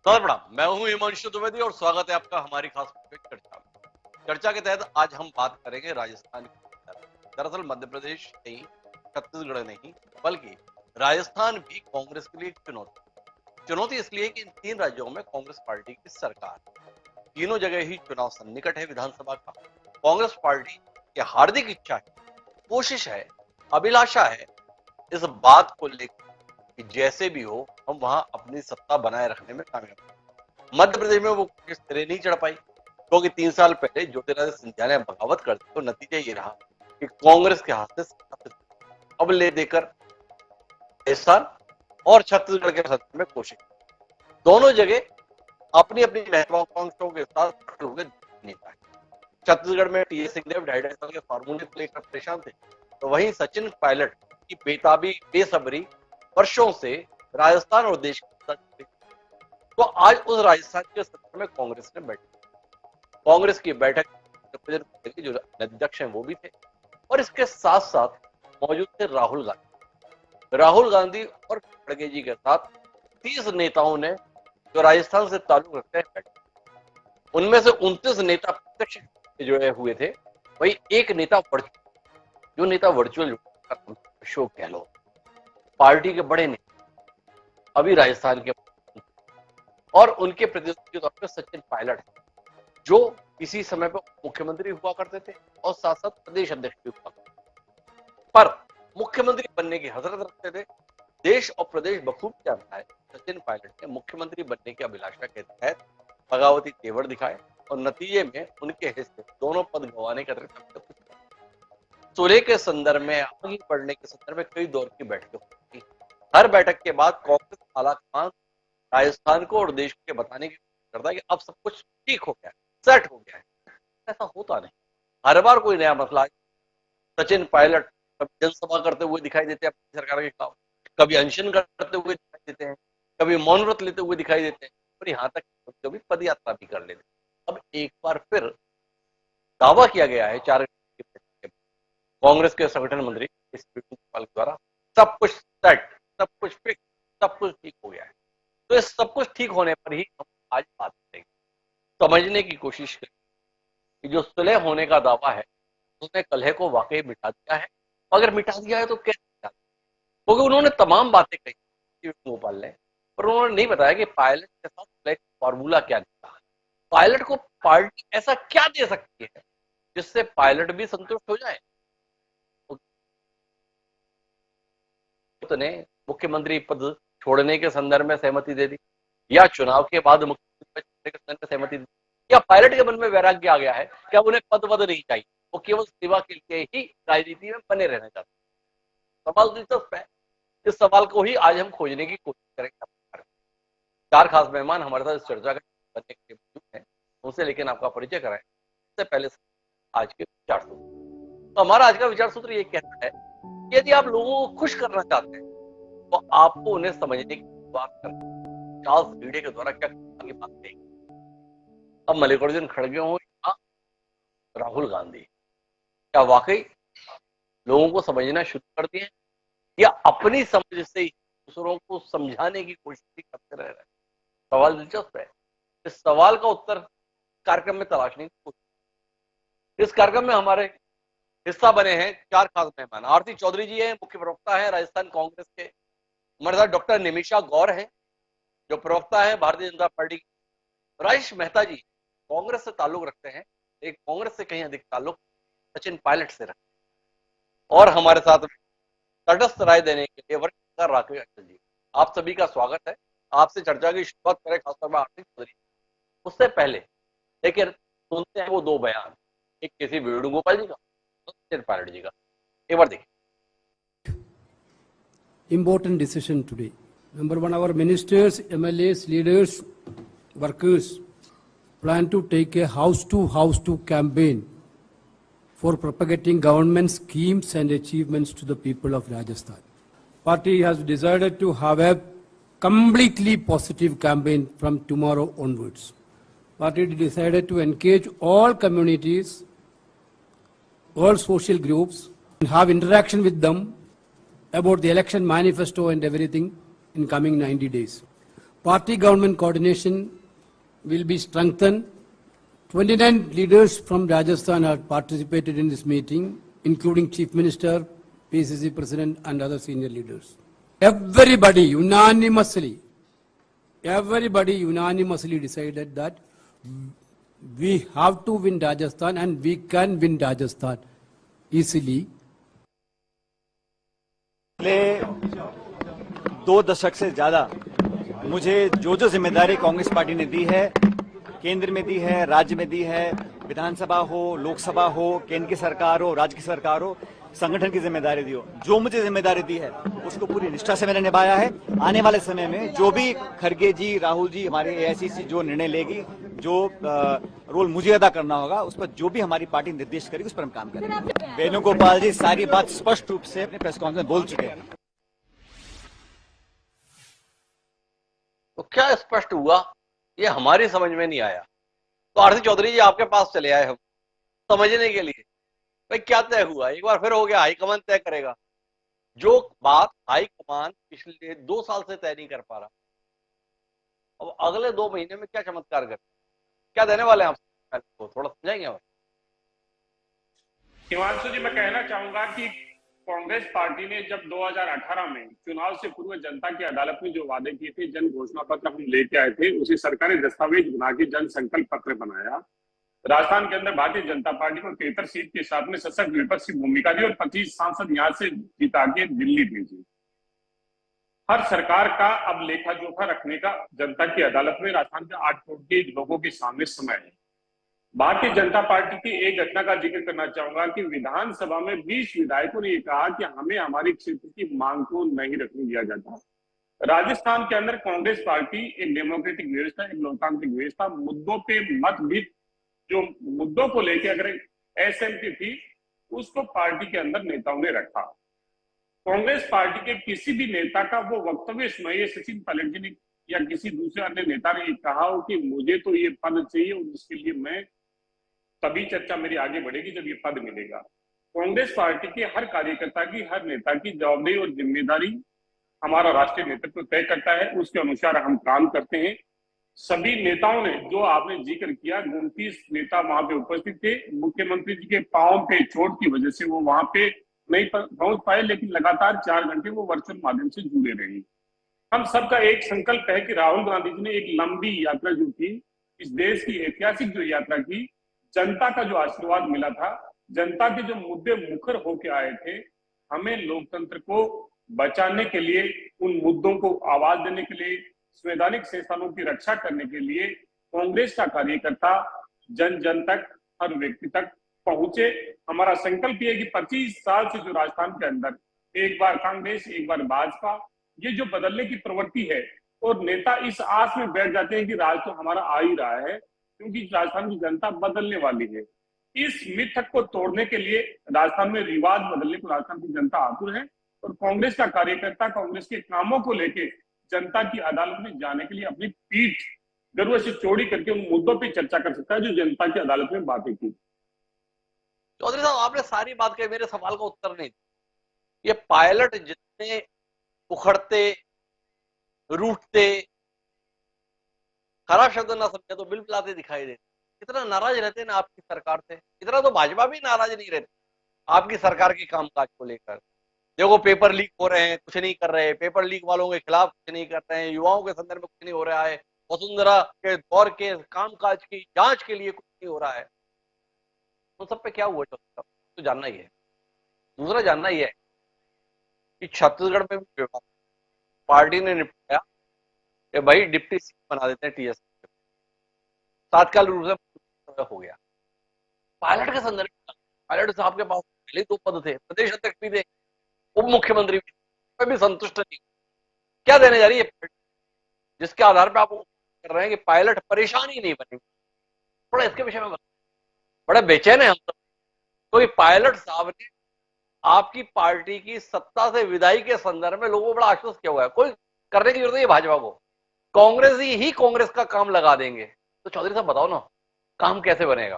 नमस्कार प्रणाम, मैं हूं हिमांशु द्विवेदी और स्वागत है आपका हमारी खास चर्चा में। चर्चा के तहत आज हम बात करेंगे राजस्थान की। दरअसल मध्य प्रदेश नहीं, छत्तीसगढ़ नहीं, बल्कि राजस्थान भी कांग्रेस के लिए एक चुनौती इसलिए कि इन तीन राज्यों में कांग्रेस पार्टी की सरकार, तीनों जगह ही चुनाव सन्निकट है विधानसभा का। कांग्रेस पार्टी की हार्दिक इच्छा है, कोशिश है, अभिलाषा है इस बात को लेकर कि जैसे भी हो हम वहां अपनी सत्ता बनाए रखने में कामयाब। मध्य प्रदेश में वो कोशिश सिरे नहीं चढ़ पाई क्योंकि 3 साल पहले ज्योतिरादित्य सिंधिया ने बगावत कर दी, तो नतीजा ये रहा कि कांग्रेस के हाथ से अब ले देकर राजस्थान और छत्तीसगढ़ के सत्ता में कोशिश, दोनों जगह अपनी अपनी महत्वाकांक्षाओं के साथ खड़े हुए नेता है। छत्तीसगढ़ में टी एस सिंहदेव 2.5 साल के फार्मूले को लेकर परेशान थे, तो वहीं सचिन पायलट की बेसब्री वर्षों से राजस्थान और देश की, तो आज उस राजस्थान के सत्र में कांग्रेस ने कांग्रेस की बैठक जो अध्यक्ष हैं वो भी थे और इसके साथ साथ मौजूद थे राहुल गांधी और खड़गे जी के साथ 30 नेताओं ने जो राजस्थान से ताल्लुक रखते हैं बैठक। उनमें से 29 नेता प्रत्यक्ष जो है हुए थे, वही एक नेता वर्चुअल अशोक गहलोत, पार्टी के बड़े नेता अभी राजस्थान के, और उनके प्रतिनिधि के तौर पर सचिन पायलट जो किसी समय पर मुख्यमंत्री हुआ करते थे और साथ साथ प्रदेश अध्यक्ष भी हुआ करते थे, पर मुख्यमंत्री बनने की हसरत रखते थे। देश और प्रदेश बखूब जानता है सचिन पायलट ने मुख्यमंत्री बनने की अभिलाषा के तहत बगावती तेवर दिखाए और नतीजे में उनके हिस्से दोनों पद गंवाने का सुलह के संदर्भ में, आगे बढ़ने के संदर्भ में कई दौर की बैठकें हुई। हर बैठक के बाद कांग्रेस आलाकमान राजस्थान को और देश को बताने की कोशिश करता है कि अब सब कुछ ठीक हो गया है, सेट हो गया है। ऐसा होता नहीं, हर बार कोई नया मसला। सचिन पायलट कभी जनसभा करते हुए दिखाई देते हैं अपनी सरकार के खिलाफ, कभी अनशन करते हुए दिखाई देते हैं, कभी मौन व्रत लेते हुए दिखाई देते हैं और यहाँ तक कभी पद यात्रा भी कर लेते हैं। अब एक बार फिर दावा किया गया है 4 कांग्रेस के संगठन मंत्री द्वारा सब कुछ सेट, सब कुछ फिक्स, सब कुछ ठीक हो गया है। तो इस सब कुछ ठीक होने पर ही हम आज बात करेंगे, समझने की कोशिश करें कि जो सुलह होने का दावा है उसने कलह को वाकई मिटा दिया है। अगर मिटा दिया है तो कैसे मिटा दिया? क्योंकि उन्होंने तमाम बातें कही गोपाल ने, पर उन्होंने नहीं बताया कि पायलट के साथ सुलह का फॉर्मूला क्या निकला। पायलट को पार्टी ऐसा क्या दे सकती है जिससे पायलट भी संतुष्ट हो जाए। ने मुख्यमंत्री पद छोड़ने के संदर्भ में सहमति दे दी, या चुनाव के बाद मुख्यमंत्री पद के संदर्भ में सहमति दी, या पायलट के मन में वैराग्य आ गया है कि अब उन्हें पद नहीं चाहिए, वो केवल सेवा के लिए ही राजनीति में बने रहना चाहते हैं। सवाल दिलचस्प है, इस सवाल को ही आज हम खोजने की कोशिश करेंगे। 4 खास मेहमान हमारे साथ इस चर्चा करने के लिए मौजूद हैं, उनसे लेकिन आपका परिचय कराएं। इससे पहले आज के विचार सूत्र, तो हमारा आज का विचार सूत्र ये कहता है कि यदि आप लोगों को खुश करना चाहते हैं तो आपको उन्हें समझने की बात करनी। चार्ल्स वीडे के द्वारा क्या की बात कही, अब मल्लिकार्जुन खड़गे हो या राहुल गांधी, क्या वाकई लोगों को समझना शुरू कर दिए या अपनी समझ से दूसरों को समझाने की कोशिश करते रह रहे हैं? सवाल दिलचस्प है। इस सवाल का उत्तर कार्यक्रम में तलाशने की कोशिश। इस कार्यक्रम में हमारे हिस्सा बने हैं 4 खास मेहमान। आरती चौधरी जी हैं, मुख्य प्रवक्ता है राजस्थान कांग्रेस के। हमारे साथ डॉक्टर निमिषा गौर हैं जो प्रवक्ता है भारतीय जनता पार्टी की। राजेश मेहता जी कांग्रेस से ताल्लुक रखते हैं, एक कांग्रेस से कहीं अधिक ताल्लुक सचिन पायलट से रखते हैं। और हमारे साथ तटस्थ राय देने के लिए वरिष्ठ राकेश अचल जी, आप सभी का स्वागत है। आपसे चर्चा की शुरुआत करें खासतौर पर आरती चौधरी। उससे पहले लेकिन सुनते हैं वो 2 बयान, एक किसी वेणुगोपाल जी का, सचिन पायलट जी का। एक बार देखिए। Important decision today. Number 1, our ministers, MLAs, leaders, workers plan to take a house-to-house-to campaign for propagating government schemes and achievements to the people of Rajasthan. Party has decided to have a completely positive campaign from tomorrow onwards. Party decided to engage all communities, all social groups, and have interaction with them about the election manifesto and everything in coming 90 days. Party government coordination will be strengthened. 29 leaders from Rajasthan have participated in this meeting, including Chief Minister, PCC President and other senior leaders. Everybody unanimously decided that we have to win Rajasthan and we can win Rajasthan easily. पिछले 2 दशक से ज्यादा मुझे जो जिम्मेदारी Congress party ने दी है, केंद्र में दी है, राज्य में दी है, विधानसभा हो, लोकसभा हो, केंद्र की सरकार हो, राज्य की सरकार हो, संगठन की जिम्मेदारी दी हो, जो मुझे जिम्मेदारी दी है उसको पूरी निष्ठा से मैंने निभाया है। आने वाले समय में जो भी खड़गे जी, राहुल जी, हमारे एआईसीसी जो निर्णय लेगी, जो रोल मुझे अदा करना होगा, उस पर जो भी हमारी पार्टी निर्देश करेगी उस पर हम काम करेंगे। वेणुगोपाल जी सारी बात स्पष्ट रूप से अपने प्रेस कॉन्फ्रेंस में बोल चुके हैं। तो क्या स्पष्ट हुआ, ये हमारी समझ में नहीं आया। तो आरसी चौधरी जी आपके पास चले आए हम समझने के लिए, भाई क्या तय हुआ। एक बार फिर हो गया, हाईकमान तय करेगा। जो बात हाईकमान पिछले 2 साल से तय नहीं कर पा रहा, अब अगले 2 महीने में क्या चमत्कार कर, क्या देने वाले हैं आप, तो थोड़ा समझाएंगे आप। हिमांशु जी, मैं कहना चाहूंगा कि कांग्रेस पार्टी ने जब 2018 में चुनाव से पूर्व जनता की अदालत में जो वादे किए थे, जन घोषणा पत्र हम लेके आए थे, उसे सरकारी दस्तावेज बना के जन संकल्प पत्र बनाया। राजस्थान के अंदर भारतीय जनता पार्टी को 73 सीट के साथ में सशक्त विपक्ष की भूमिका दी और 25 सांसद यहां से जिता के दिल्ली भेजी। हर सरकार का अब लेखा जोखा रखने का जनता की अदालत में राजस्थान के 8 करोड़ के लोगों के सामने समय है। भारतीय जनता पार्टी की एक घटना का जिक्र करना चाहूंगा कि विधानसभा में 20 विधायकों ने कहा कि हमें हमारे क्षेत्र की मांग को नहीं रखने दिया जाता। राजस्थान के अंदर कांग्रेस पार्टी एक डेमोक्रेटिक व्यवस्था, एक लोकतांत्रिक व्यवस्था, मुद्दों पे मतभेद, जो मुद्दों को लेकर अगर एसएमपी थी, उसको पार्टी के अंदर नेताओं ने रखा। कांग्रेस पार्टी के किसी भी नेता का वो वक्तव्य सुनाइए, सचिन पायलट जी ने या किसी दूसरे अन्य नेता ने कहा हो कि मुझे तो ये पद चाहिए और इसके लिए मैं, तभी चर्चा मेरी आगे बढ़ेगी जब ये पद मिलेगा। कांग्रेस पार्टी के हर कार्यकर्ता की, हर नेता की जवाबदेही और जिम्मेदारी हमारा राष्ट्रीय नेतृत्व तय करता है, उसके अनुसार हम काम करते हैं। सभी नेताओं ने, जो आपने जिक्र किया, 29 नेता वहां पे उपस्थित थे। मुख्यमंत्री जी के पांव पे चोट की वजह से वो वहां पे नहीं पहुंच पाए, लेकिन लगातार 4 घंटे वो वर्चुअल माध्यम से जुड़े रहे। हम सबका एक संकल्प है कि राहुल गांधी जी ने एक लंबी यात्रा जो की, इस देश की ऐतिहासिक जो यात्रा की, जनता का जो आशीर्वाद मिला था, जनता के जो मुद्दे मुखर होके आए थे, हमें लोकतंत्र को बचाने के लिए, उन मुद्दों को आवाज देने के लिए, संवैधानिक संस्थानों की रक्षा करने के लिए कांग्रेस का कार्यकर्ता जन जन तक, हर व्यक्ति तक पहुंचे। हमारा संकल्प ये है कि 25 साल से जो राजस्थान के अंदर एक बार कांग्रेस, एक बार भाजपा, ये जो बदलने की प्रवृत्ति है, और नेता इस आस में बैठ जाते हैं कि राज तो हमारा आ ही रहा है, क्योंकि राजस्थान की जनता बदलने वाली है। इस मिथक को तोड़ने के लिए राजस्थान में रिवाज बदलने को राजस्थान की जनता आतुर है, और कांग्रेस का कार्यकर्ता कांग्रेस के कामों को लेके जनता की अदालत में जाने के लिए अपनी पीठ जरूरत से चौड़ी करके उन मुद्दों पर चर्चा कर सकता है जो जनता की अदालत में बातें की। चौधरी साहब, आपने सारी बात कही, मेरे सवाल का उत्तर नहीं। ये पायलट जितने उखड़ते, रूठते, खराब शब्द ना समझे तो बिल पिलाते दिखाई देते, इतना नाराज रहते हैं ना आपकी सरकार से, इतना तो भाजपा भी नाराज नहीं रहती आपकी सरकार के कामकाज को लेकर। देखो, पेपर लीक हो रहे हैं, कुछ नहीं कर रहे, पेपर लीक वालों के खिलाफ कुछ नहीं कर रहे हैं, युवाओं के संदर्भ में कुछ नहीं हो रहा है, वसुंधरा के दौर के कामकाज की जांच के लिए कुछ नहीं हो रहा है। तो सब पे क्या हुआ तो जानना ही है। दूसरा जानना ही है कि छत्तीसगढ़ में भी विवाद पार्टी ने निपटाया कि भाई डिप्टी सीएम बना देते हैं टीएस, तात्कालिक रूप से हो गया। पायलट के संदर्भ में, पायलट साहब के पास पहले 2 पद थे, प्रदेश अध्यक्ष भी थे, उप मुख्यमंत्री भी संतुष्ट नहीं। क्या देने जा रही है जिसके आधार पर आप कर रहे हैं कि पायलट परेशान ही नहीं बनेंगे? थोड़ा इसके विषय में बड़े बेचैन है हम सब, क्योंकि पायलट साहब ने आपकी पार्टी की सत्ता से विदाई के संदर्भ में लोगों को बड़ा आश्वस्त किया हुआ है। कोई करने की जरूरत नहीं है भाजपा को, कांग्रेस ही कांग्रेस का काम लगा देंगे। तो चौधरी साहब बताओ ना, काम कैसे बनेगा?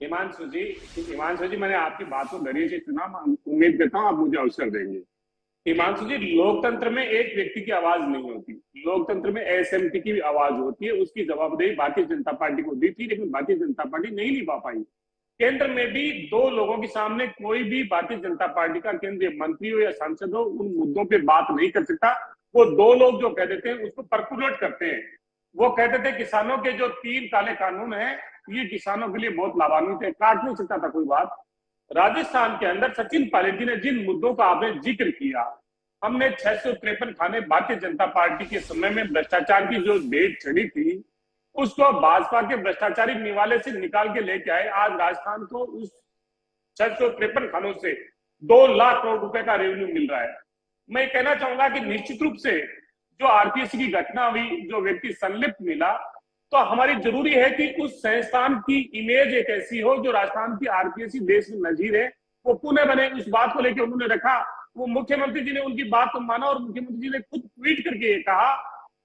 हिमांशु जी, मैंने आपकी बात को धैर्य से सुना, मैं उम्मीद करता हूँ आप मुझे अवसर देंगे। हिमांशु जी, लोकतंत्र में एक व्यक्ति की आवाज नहीं होती, लोकतंत्र में एसएमटी की भी आवाज होती है। उसकी जवाबदेही भारतीय जनता पार्टी को दी थी, लेकिन भारतीय जनता पार्टी नहीं निभा पाई। केंद्र में भी दो लोगों के सामने कोई भी भारतीय जनता पार्टी का केंद्रीय मंत्री हो या सांसद हो उन मुद्दों पे बात नहीं कर सकता। वो दो लोग जो कह देते हैं उसको परकुलेट करते हैं। वो कहते थे किसानों के जो 3 काले कानून है ये किसानों के लिए बहुत लाभान्वित है, काट नहीं सकता था कोई बात। राजस्थान के अंदर सचिन पायलट जी ने जिन मुद्दों का आपने जिक्र किया, हमने 653 खाने भारतीय जनता पार्टी के समय में भ्रष्टाचार की जो भेंट चढ़ी थी उसको भाजपा के भ्रष्टाचारी निवाले से निकाल के लेके आए। आज राजस्थान को उस 653 खानों से 2 लाख करोड़ रुपए का रेवेन्यू मिल रहा है। मैं कहना चाहूंगा कि निश्चित रूप से जो आरपीएससी की घटना हुई, जो व्यक्ति संलिप्त मिला, तो हमारी जरूरी है कि उस संस्थान की इमेज एक ऐसी हो जो राजस्थान की आरपीएससी देश में नजीर है, वो पुणे बने। उस बात को लेकर उन्होंने रखा, वो मुख्यमंत्री जी ने उनकी बात को माना और मुख्यमंत्री जी ने खुद ट्वीट करके ये कहा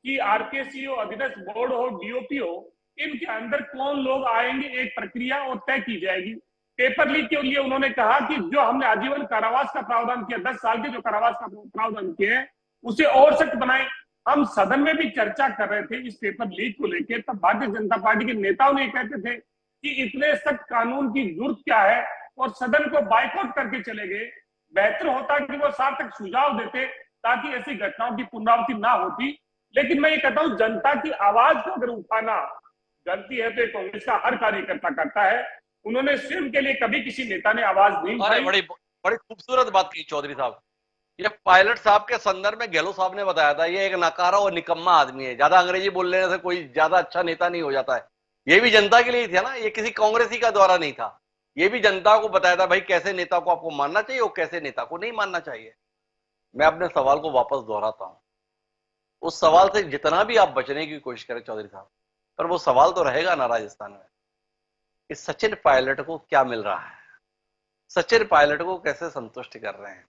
कि आरपीएससी हो, अधीनस्थ बोर्ड हो, डीओपी हो, इनके अंदर कौन लोग आएंगे एक प्रक्रिया और तय की जाएगी। पेपर लीक के लिए उन्होंने कहा कि जो हमने आजीवन कारावास का प्रावधान किया, 10 साल के जो कारावास का प्रावधान किए हैं उसे और सख्त बनाए। हम सदन में भी चर्चा कर रहे थे इस पेपर लीक को लेकर, तब भारतीय जनता पार्टी के नेताओं ने कहते थे कि इतने सख्त कानून की जरूरत क्या है, और सदन को बाइकआउट करके चले गए। बेहतर होता कि वो सार्थक सुझाव देते ताकि ऐसी घटनाओं की पुनरावृत्ति ना होती। लेकिन मैं ये कहता हूं, जनता की आवाज को अगर उठाना गलती है तो ये कांग्रेस का हर कार्यकर्ता करता है। उन्होंने स्वयं के लिए कभी किसी नेता ने आवाज नहीं उठाई। बड़ी खूबसूरत बात की चौधरी साहब। ये पायलट साहब के संदर्भ में गहलोत साहब ने बताया था ये एक नकारा और निकम्मा आदमी है, ज्यादा अंग्रेजी बोल लेने से कोई ज्यादा अच्छा नेता नहीं हो जाता है। ये भी जनता के लिए था ना, ये किसी कांग्रेसी का द्वारा नहीं था। ये भी जनता को बताया था भाई कैसे नेता को आपको मानना चाहिए और कैसे नेता को नहीं मानना चाहिए। मैं अपने सवाल को वापस दोहराता हूं, उस सवाल से जितना भी आप बचने की कोशिश करें चौधरी साहब, पर वो सवाल तो रहेगा ना राजस्थान में कि सचिन पायलट को क्या मिल रहा है, सचिन पायलट को कैसे संतुष्ट कर रहे हैं।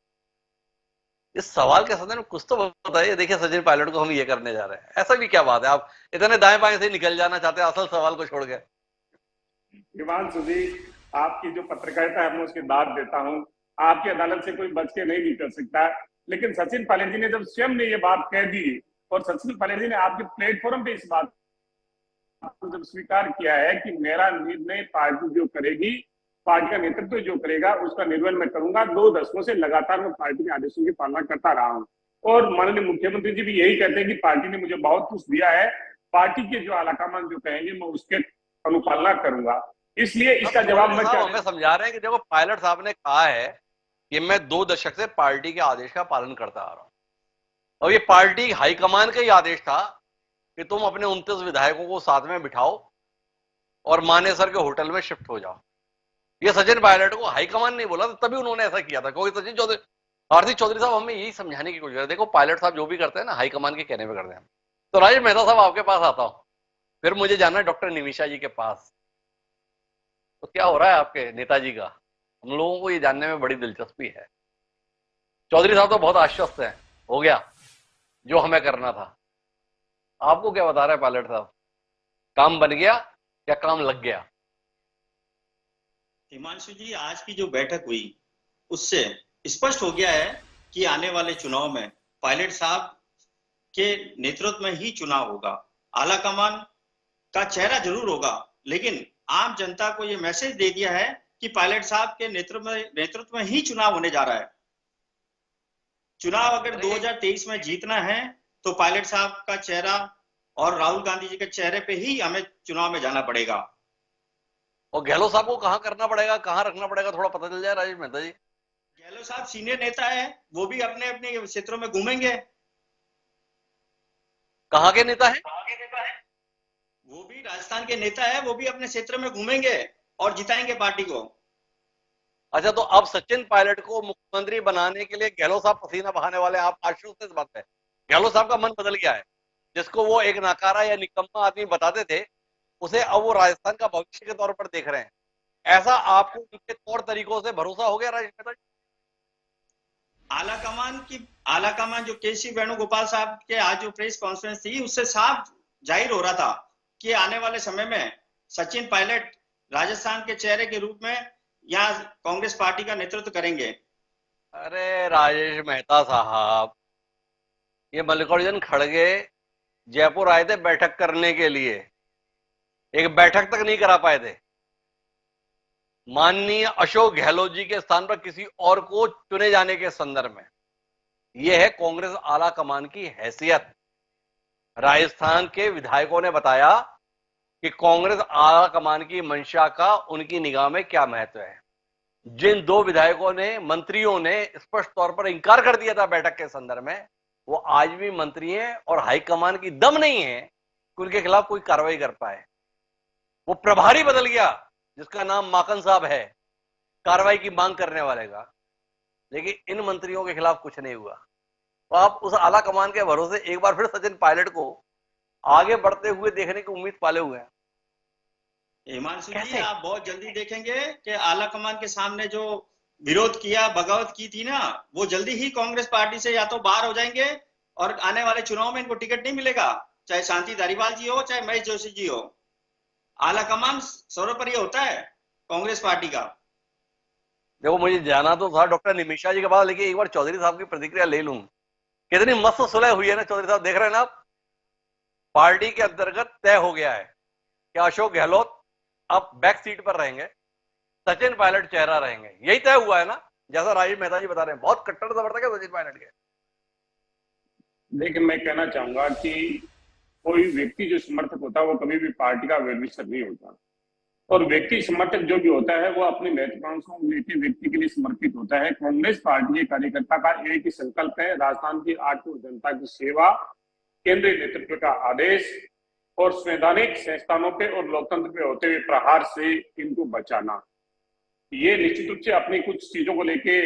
इस सवाल के संदर्भ में कुछ तो बताइए। देखिए सचिन पायलट को हम ये करने जा रहे हैं, ऐसा भी क्या बात है, आप इतने दाएं बाएं से निकल जाना चाहते हैं असल सवाल को छोड़ के। हिमांशु जी, आपकी जो पत्रकारिता है मैं उसकी दाद देता हूं, आपकी अदालत से कोई बच के नहीं निकल सकता। लेकिन सचिन पायलट जी ने जब स्वयं ने ये बात कह दी और सचिन पायलट जी ने आपके प्लेटफॉर्म पे इस बात को जब स्वीकार किया है कि मेरा निर्णय पार्टी जो करेगी, पार्टी का नेतृत्व जो करेगा उसका निर्वहन मैं करूंगा। 2 दशकों से लगातार मैं पार्टी के आदेशों की पालना करता रहा हूं और माननीय मुख्यमंत्री जी भी यही कहते हैं कि पार्टी ने मुझे बहुत कुछ दिया है, पार्टी के जो आलाकमान जो कहेंगे मैं उसके अनुपालना करूंगा। इसलिए इसका जवाब मैं हमें समझा रहे हैं कि देखो पायलट साहब ने कहा है कि मैं 2 दशक से पार्टी के आदेश का पालन करता आ रहा हूं, और ये पार्टी हाईकमान का ही आदेश था कि तुम अपने 29 विधायकों को साथ में बिठाओ और मानेसर के होटल में शिफ्ट हो जाओ। ये सचिन पायलट को हाईकमान नहीं बोला, तो तभी उन्होंने ऐसा किया था। क्योंकि सचिन चौधरी, हार्दिक चौधरी साहब हमें यही समझाने की कोशिश है, देखो पायलट साहब जो भी करते हैं ना हाईकमान के कहने पे करते हैं। तो राजेश मेहता साहब आपके पास आता हूं, फिर मुझे जाना है डॉक्टर निमिषा जी के पास। तो क्या हो रहा है आपके नेताजी का, हम लोगों को ये जानने में बड़ी दिलचस्पी है। चौधरी साहब तो बहुत आश्वस्त हैं, हो गया जो हमें करना था। आपको क्या बता रहे हैं पायलट साहब, काम बन गया या काम लग गया? हिमांशु जी, आज की जो बैठक हुई उससे स्पष्ट हो गया है कि आने वाले चुनाव में पायलट साहब के नेतृत्व में ही चुनाव होगा। आलाकमान का चेहरा जरूर होगा, लेकिन आम जनता को यह मैसेज दे दिया है कि पायलट साहब के नेतृत्व में ही चुनाव होने जा रहा है। चुनाव अगर 2023 में जीतना है तो पायलट साहब का चेहरा और राहुल गांधी जी के चेहरे पे ही हमें चुनाव में जाना पड़ेगा। और गहलोत साहब को कहां करना पड़ेगा, कहां रखना पड़ेगा, थोड़ा पता चल जाए राजेश मेहता जी। गहलोत साहब सीनियर नेता है, वो भी अपने अपने क्षेत्रों में घूमेंगे। कहां के नेता है? वो भी राजस्थान के नेता है, वो भी अपने क्षेत्र में घूमेंगे और जिताएंगे पार्टी को। अच्छा, तो अब सचिन पायलट को मुख्यमंत्री बनाने के लिए गहलोत साहब पसीना बहाने वाले, आप आश्वस्त इस बात है? गहलोत साहब का मन बदल गया है, जिसको वो एक नकारा या निकम्मा आदमी बताते थे उसे अब वो राजस्थान का भविष्य के तौर पर देख रहे हैं। ऐसा आपको उनके तौर तरीकों से भरोसा हो गया राजेश मेहता जी? आलाकमान जो केसी वेणुगोपाल साहब के आज जो प्रेस कॉन्फ्रेंस थी उससे साफ जाहिर हो रहा था कि आने वाले समय में सचिन पायलट राजस्थान के चेहरे के रूप में यहाँ कांग्रेस पार्टी का नेतृत्व करेंगे। अरे राजेश मेहता साहब, ये मल्लिकार्जुन खड़गे जयपुर आए थे बैठक करने के लिए, एक बैठक तक नहीं करा पाए थे। माननीय अशोक गहलोत जी के स्थान पर किसी और को चुने जाने के संदर्भ में यह है कांग्रेस आला कमान की हैसियत। राजस्थान के विधायकों ने बताया कि कांग्रेस आला कमान की मंशा का उनकी निगाह में क्या महत्व है। जिन दो विधायकों ने, मंत्रियों ने स्पष्ट तौर पर इंकार कर दिया था बैठक के संदर्भ में, वो आज भी मंत्री हैं और हाईकमान की दम नहीं है कि उनके खिलाफ कोई कार्रवाई कर पाए। वो प्रभारी बदल गया जिसका नाम माकन साहब है, कार्रवाई की मांग करने वाले का, लेकिन इन मंत्रियों के खिलाफ कुछ नहीं हुआ। तो आप उस आला कमान के भरोसे एक बार फिर सचिन पायलट को आगे बढ़ते हुए देखने की उम्मीद पाले हुए हैं। हिमांशु जी, आप बहुत जल्दी देखेंगे कि आला कमान के सामने जो विरोध किया, बगावत की थी ना, वो जल्दी ही कांग्रेस पार्टी से या तो बाहर हो जाएंगे और आने वाले चुनाव में इनको टिकट नहीं मिलेगा, चाहे शांति धारीवाल जी हो चाहे महेश जोशी जी हो। आला कमान सर्वोपरि होता है कांग्रेस पार्टी का। देखो, मुझे जाना तो था डॉक्टर निमिषा जी के पास, लेकिन एक बार चौधरी साहब की प्रतिक्रिया ले लूं। कितनी मस्त सुलह हुई है ना चौधरी साहब, देख रहे हैं ना आप। पार्टी के अंतर्गत तय हो गया है कि अशोक गहलोत अब बैक सीट पर रहेंगे, सचिन पायलट चेहरा रहेंगे। यही तय हुआ है ना, जैसा राजीव मेहता जी बता रहे हैं। बहुत कट्टर समर्थक है सचिन पायलट के। लेकिन मैं कहना चाहूंगा कि कोई व्यक्ति जो समर्थक होता है वो कभी भी पार्टी का वेलविशर नहीं होता, और व्यक्ति समर्थक जो भी होता है वो अपनी महत्वाकांक्षाओं लेके व्यक्ति के लिए समर्पित होता है। कांग्रेस पार्टी के कार्यकर्ता का एक ही संकल्प है, राजस्थान की 8 करोड़ जनता की सेवा, केंद्रीय नेतृत्व का आदेश और संवैधानिक संस्थानों पे और लोकतंत्र पे होते हुए प्रहार से इनको बचाना। ये निश्चित रूप से अपनी कुछ चीजों को लेके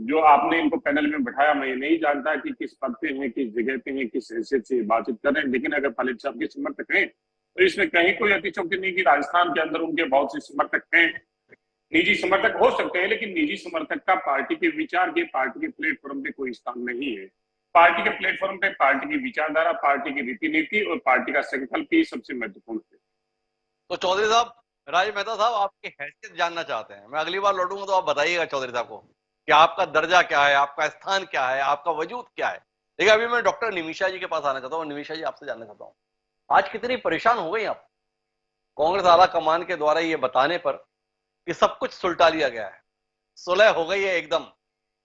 जो आपने इनको पैनल में बैठाया, मैं नहीं जानता कि किस पद पे हैं, किस जगह पे हैं, किस हैसियत से बातचीत कर रहे हैं, लेकिन अगर पायलट साहब के समर्थक हैं तो इसमें कहीं कोई अतिशयोक्ति नहीं कि राजस्थान के अंदर उनके बहुत से समर्थक हैं। निजी समर्थक हो सकते हैं, लेकिन निजी समर्थक का पार्टी के विचार के, पार्टी के प्लेटफॉर्म पे कोई स्थान नहीं है। पार्टी के प्लेटफॉर्म पे पार्टी की विचारधारा, पार्टी की रीति नीति और पार्टी का संकल्प ही सबसे महत्वपूर्ण है। तो चौधरी साहब, राजीव मेहता साहब आपकी हैसियत जानना चाहते हैं। मैं अगली बार लौटूंगा तो आप बताइएगा चौधरी साहब को कि आपका दर्जा क्या है, आपका स्थान क्या है, आपका वजूद क्या है। देखिए, अभी मैं डॉक्टर निमिषा जी के पास आना चाहता हूँ। निमिषा जी, आपसे जानना चाहता हूँ, आज कितनी परेशान हो गई आप कांग्रेस आला कमान के द्वारा ये बताने पर कि सब कुछ सुलटा लिया गया है, सुलह हो गई है, एकदम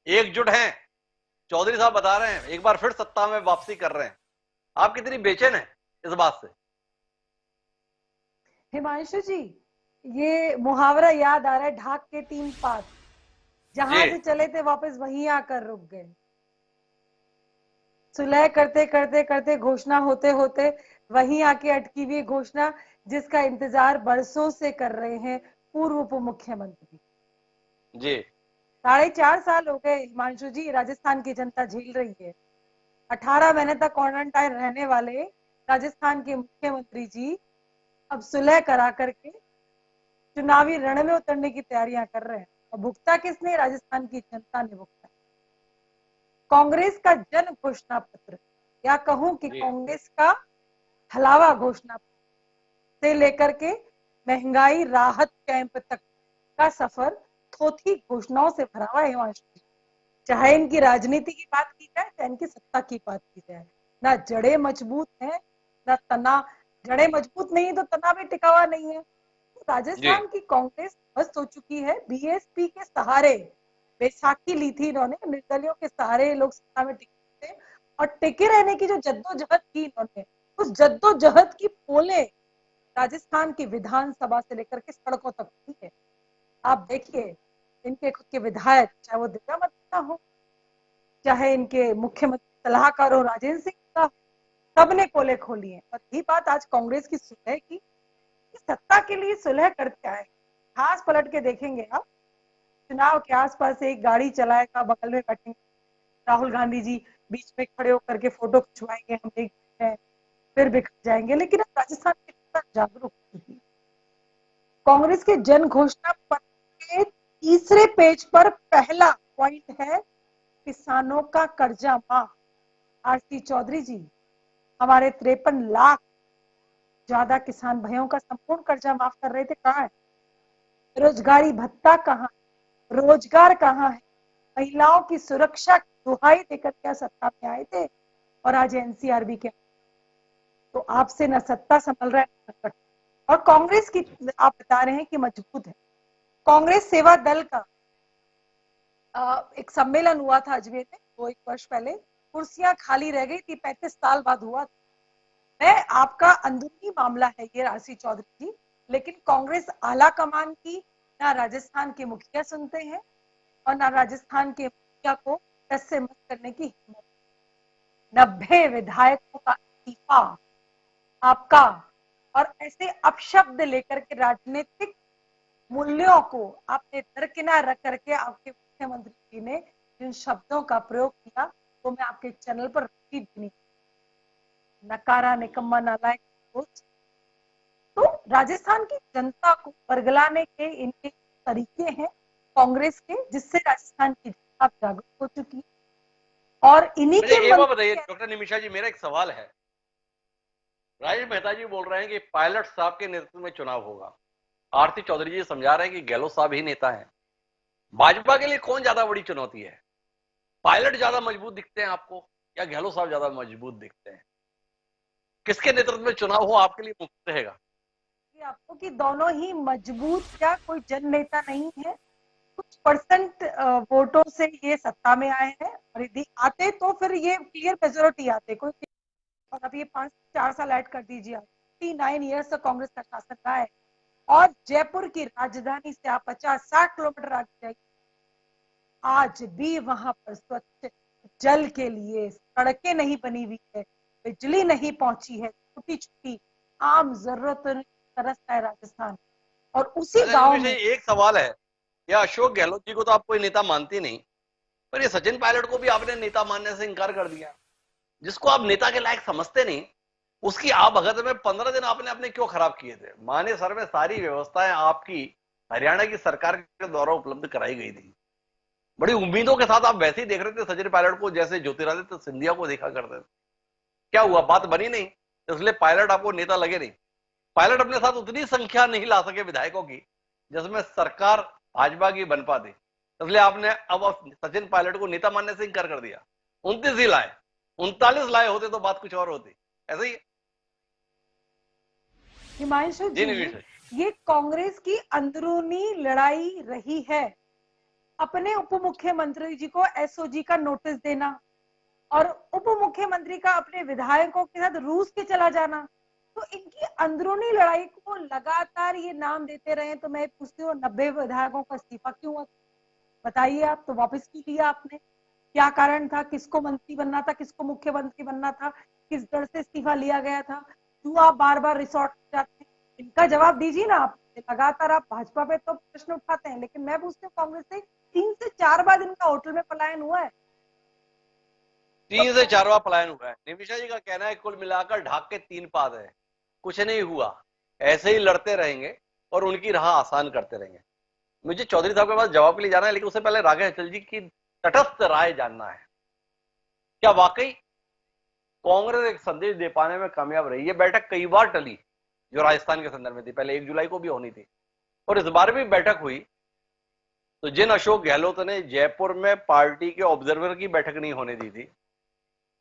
एकजुट हैं। चौधरी साहब बता रहे हैं एक बार फिर सत्ता में वापसी कर रहे हैं। आप कितनी बेचैन हैं इस बात से? हिमांशु जी, ये मुहावरा याद आ रहा है, ढाक के 3 पात, जहां से चले थे वापस वहीं आकर रुक गए। सुलह करते करते करते, घोषणा होते होते वहीं आके अटकी हुई घोषणा जिसका इंतजार बरसों से कर रहे हैं पूर्व उप मुख्यमंत्री जी। 4.5 साल हो गए हिमांशु जी, राजस्थान की जनता झेल रही है। 18 महीने तक क्वारंटाइन रहने वाले राजस्थान के मुख्यमंत्री जी अब सुलह करा करके चुनावी रण में उतरने की तैयारियां कर रहे हैं। और भुगता किसने? राजस्थान की जनता ने भुगता। कांग्रेस का जन घोषणा पत्र, या कहूं कि कांग्रेस का हलावा घोषणा पत्र से लेकर के महंगाई राहत कैंप तक का सफर थोथी घोषणाओं से भरा हुआ है हिमांशु जी। चाहे इनकी राजनीति की बात की जाए, चाहे इनकी सत्ता की बात की जाए, ना जड़ें मजबूत है, ना तना। जड़ें मजबूत नहीं तो तना भी टिका हुआ नहीं है। राजस्थान की कांग्रेस बस हो चुकी है बीएसपी के सहारे। बैसाखी ली थी इन्होंने, निर्दलियों के सहारे लोग सत्ता में टिके थे, और टिके रहने की जो जद्दोजहद की इन्होंने, उस जद्दोजहद की पोले राजस्थान की विधानसभा से लेकर के सड़कों तक हुई है। आप देखिए, इनके खुद के विधायक, चाहे वो दिव्या मत्ता हो, चाहे इनके मुख्यमंत्री सलाहकार हो राजेंद्र सिंह का, सबने पोले खोली है। और यही बात आज कांग्रेस की सुलह की, सत्ता के लिए सुलह करते आए। खास पलट के देखेंगे आप, चुनाव के आसपास एक गाड़ी चलाएगा, बगल में बैठेंगे राहुल गांधी जी, बीच में खड़े होकर के फोटो खिंचवाएंगे, हम देख रहे हैं, फिर बिखर जाएंगे। लेकिन अब राजस्थान की जनता जागरूक होगी। कांग्रेस के जन घोषणा पत्र के तीसरे पेज पर पहला पॉइंट है किसानों का कर्जा माफ। आरती चौधरी जी, हमारे 53 लाख ज्यादा किसान भाइयों का संपूर्ण कर्जा माफ कर रहे थे, कहाँ है? रोजगारी भत्ता कहाँ है? रोजगार कहाँ है? महिलाओं की सुरक्षा की दुहाई देकर क्या सत्ता में आए थे, और आज एनसीआरबी के, तो आपसे न सत्ता संभल रहा है न संगठन। और कांग्रेस की आप बता रहे हैं कि मजबूत है। कांग्रेस सेवा दल का एक सम्मेलन हुआ था अजमेर में 1 वर्ष पहले, कुर्सियां खाली रह गई थी, 35 साल बाद हुआ। मैं आपका अंदरूनी मामला है ये राशि चौधरी जी, लेकिन कांग्रेस आला कमान की ना राजस्थान के मुखिया सुनते हैं और ना राजस्थान के मुखिया को टस से मस करने की हिम्मत। 90 विधायकों का इस्तीफा आपका, और ऐसे अपशब्द लेकर के राजनीतिक मूल्यों को आपने दरकिनार रख करके आपके मुख्यमंत्री जी ने जिन शब्दों का प्रयोग किया वो मैं आपके चैनल पर रिपीट भी नहीं, नकारा, निकम्मा, नालायक। तो राजस्थान की जनता को बरगलाने के इनके तरीके हैं कांग्रेस के, जिससे राजस्थान की जनता जागरूक हो चुकी है। और इन्हीं मुझे के एक बात बताइए डॉक्टर निमिषा जी, मेरा एक सवाल है। राजेश मेहता जी बोल रहे हैं कि पायलट साहब के नेतृत्व में चुनाव होगा। आरती चौधरी जी समझा रहे हैं कि गहलोत साहब ही नेता हैं। भाजपा के लिए कौन ज्यादा बड़ी चुनौती है? पायलट ज्यादा मजबूत दिखते हैं आपको या गहलोत साहब ज्यादा मजबूत दिखते हैं? किसके नेतृत्व में चुनाव हो आपके लिए मुफ्त रहेगा? आपको कि दोनों ही मजबूत, क्या कोई जन नेता नहीं है, कुछ परसेंट वोटों से ये सत्ता में आए हैं, और यदि आते तो फिर ये क्लियर मेजोरिटी आते कोई। और अब ये 4 साल ऐड कर दीजिए, 59 ईयर्स तक कांग्रेस का शासन रहा है, और जयपुर की राजधानी से आप 50-60 किलोमीटर आगे जाइए, आज भी वहां पर स्वच्छ जल के लिए सड़कें नहीं बनी हुई है, बिजली नहीं पहुंची है, छोटी छोटी आम जरूरत तरसता है राजस्थान। और उसी गांव में एक सवाल है, या अशोक गहलोत जी को तो आप कोई नेता मानती नहीं, पर ये सचिन पायलट को भी आपने नेता मानने से इनकार कर दिया। जिसको आप नेता के लायक समझते नहीं, उसकी आप भगत में 15 दिन आपने अपने क्यों खराब किए थे? माने सर में सारी व्यवस्थाएं आपकी हरियाणा की सरकार के द्वारा उपलब्ध कराई गई थी। बड़ी उम्मीदों के साथ आप वैसे ही देख रहे थे सचिन पायलट को जैसे ज्योतिरादित्य सिंधिया को देखा करते थे। क्या हुआ? बात बनी नहीं, इसलिए पायलट आपको नेता लगे नहीं। पायलट अपने साथ उतनी संख्या नहीं ला सके विधायकों की जिसमें सरकार भाजपा की बन पाती, इसलिए आपने अब सचिन पायलट को नेता मानने से इनकार कर दिया। 29 ही लाए, 39 लाए होते तो बात कुछ और होती। ऐसे ही हिमांशु जी, ये कांग्रेस की अंदरूनी लड़ाई रही है। अपने उप मुख्यमंत्री जी को एसओजी का नोटिस देना और उप मुख्यमंत्री का अपने विधायकों के साथ रूस के चला जाना, तो इनकी अंदरूनी लड़ाई को लगातार ये नाम देते रहे। तो मैं पूछती हूँ 90 विधायकों का इस्तीफा क्यों हुआ? बताइए आप। तो वापस क्यों लिया आपने? क्या कारण था? किसको मंत्री बनना था, किसको मुख्यमंत्री बनना था, किस डर से इस्तीफा लिया गया था? क्यों आप बार बार रिसोर्ट जाते हैं? इनका जवाब दीजिए ना आप। लगातार आप भाजपा पे तो प्रश्न उठाते हैं, लेकिन मैं पूछती हूँ कांग्रेस से 3 से 4 बार इनका होटल में पलायन हुआ है। 3 से 4 बार पलायन हुआ है। निमिषा जी का कहना है कुल मिलाकर ढाक के 3 पाद है, कुछ नहीं हुआ, ऐसे ही लड़ते रहेंगे और उनकी राह आसान करते रहेंगे। मुझे चौधरी साहब के पास जवाब के लिए जाना है, लेकिन उससे पहले राघव अचल जी की तटस्थ राय जानना है। क्या वाकई कांग्रेस एक संदेश दे पाने में कामयाब रही? ये बैठक कई बार टली जो राजस्थान के संदर्भ में थी, पहले 1 जुलाई को भी होनी थी, और इस बार भी बैठक हुई। तो जिन अशोक गहलोत ने जयपुर में पार्टी के ऑब्जर्वर की बैठक नहीं होने दी थी,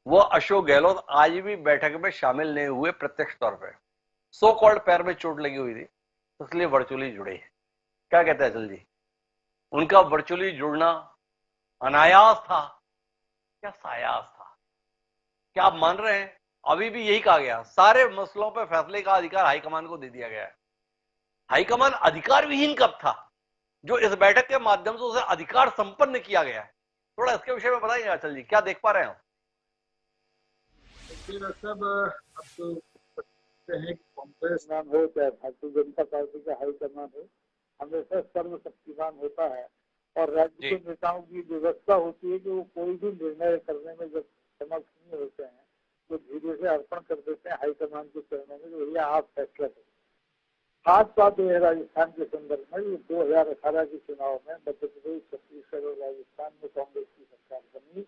वो अशोक गहलोत आज भी बैठक में शामिल नहीं हुए प्रत्यक्ष तौर पर। सो कॉल्ड पैर में चोट लगी हुई थी, इसलिए वर्चुअली जुड़े। क्या कहते हैं अचल जी? उनका वर्चुअली जुड़ना अनायास था क्या सायास था? क्या आप मान रहे हैं? अभी भी यही कहा गया, सारे मसलों पर फैसले का अधिकार हाईकमान को दे दिया गया है। हाईकमान अधिकार विहीन कब था जो इस बैठक के माध्यम से उसे अधिकार संपन्न किया गया है? थोड़ा इसके विषय में बताइए अचल जी, क्या देख पा रहे हो? सब अब तो हैं कांग्रेस नाम हो चाहे भारतीय जनता पार्टी का हाईकमान हो, हमेशा सर्वशक्तिमान होता है। और राज्य के नेताओं की व्यवस्था होती है कि वो कोई भी निर्णय करने में जब समर्थ नहीं होते हैं तो धीरे से अर्पण कर देते हैं हाईकमान के चरणों में, तो भैया आप फैसला करें। खास बात यह है राजस्थान के संदर्भ में, 2018 के चुनाव में मध्य प्रदेश, छत्तीसगढ़ और राजस्थान में कांग्रेस की सरकार बनी,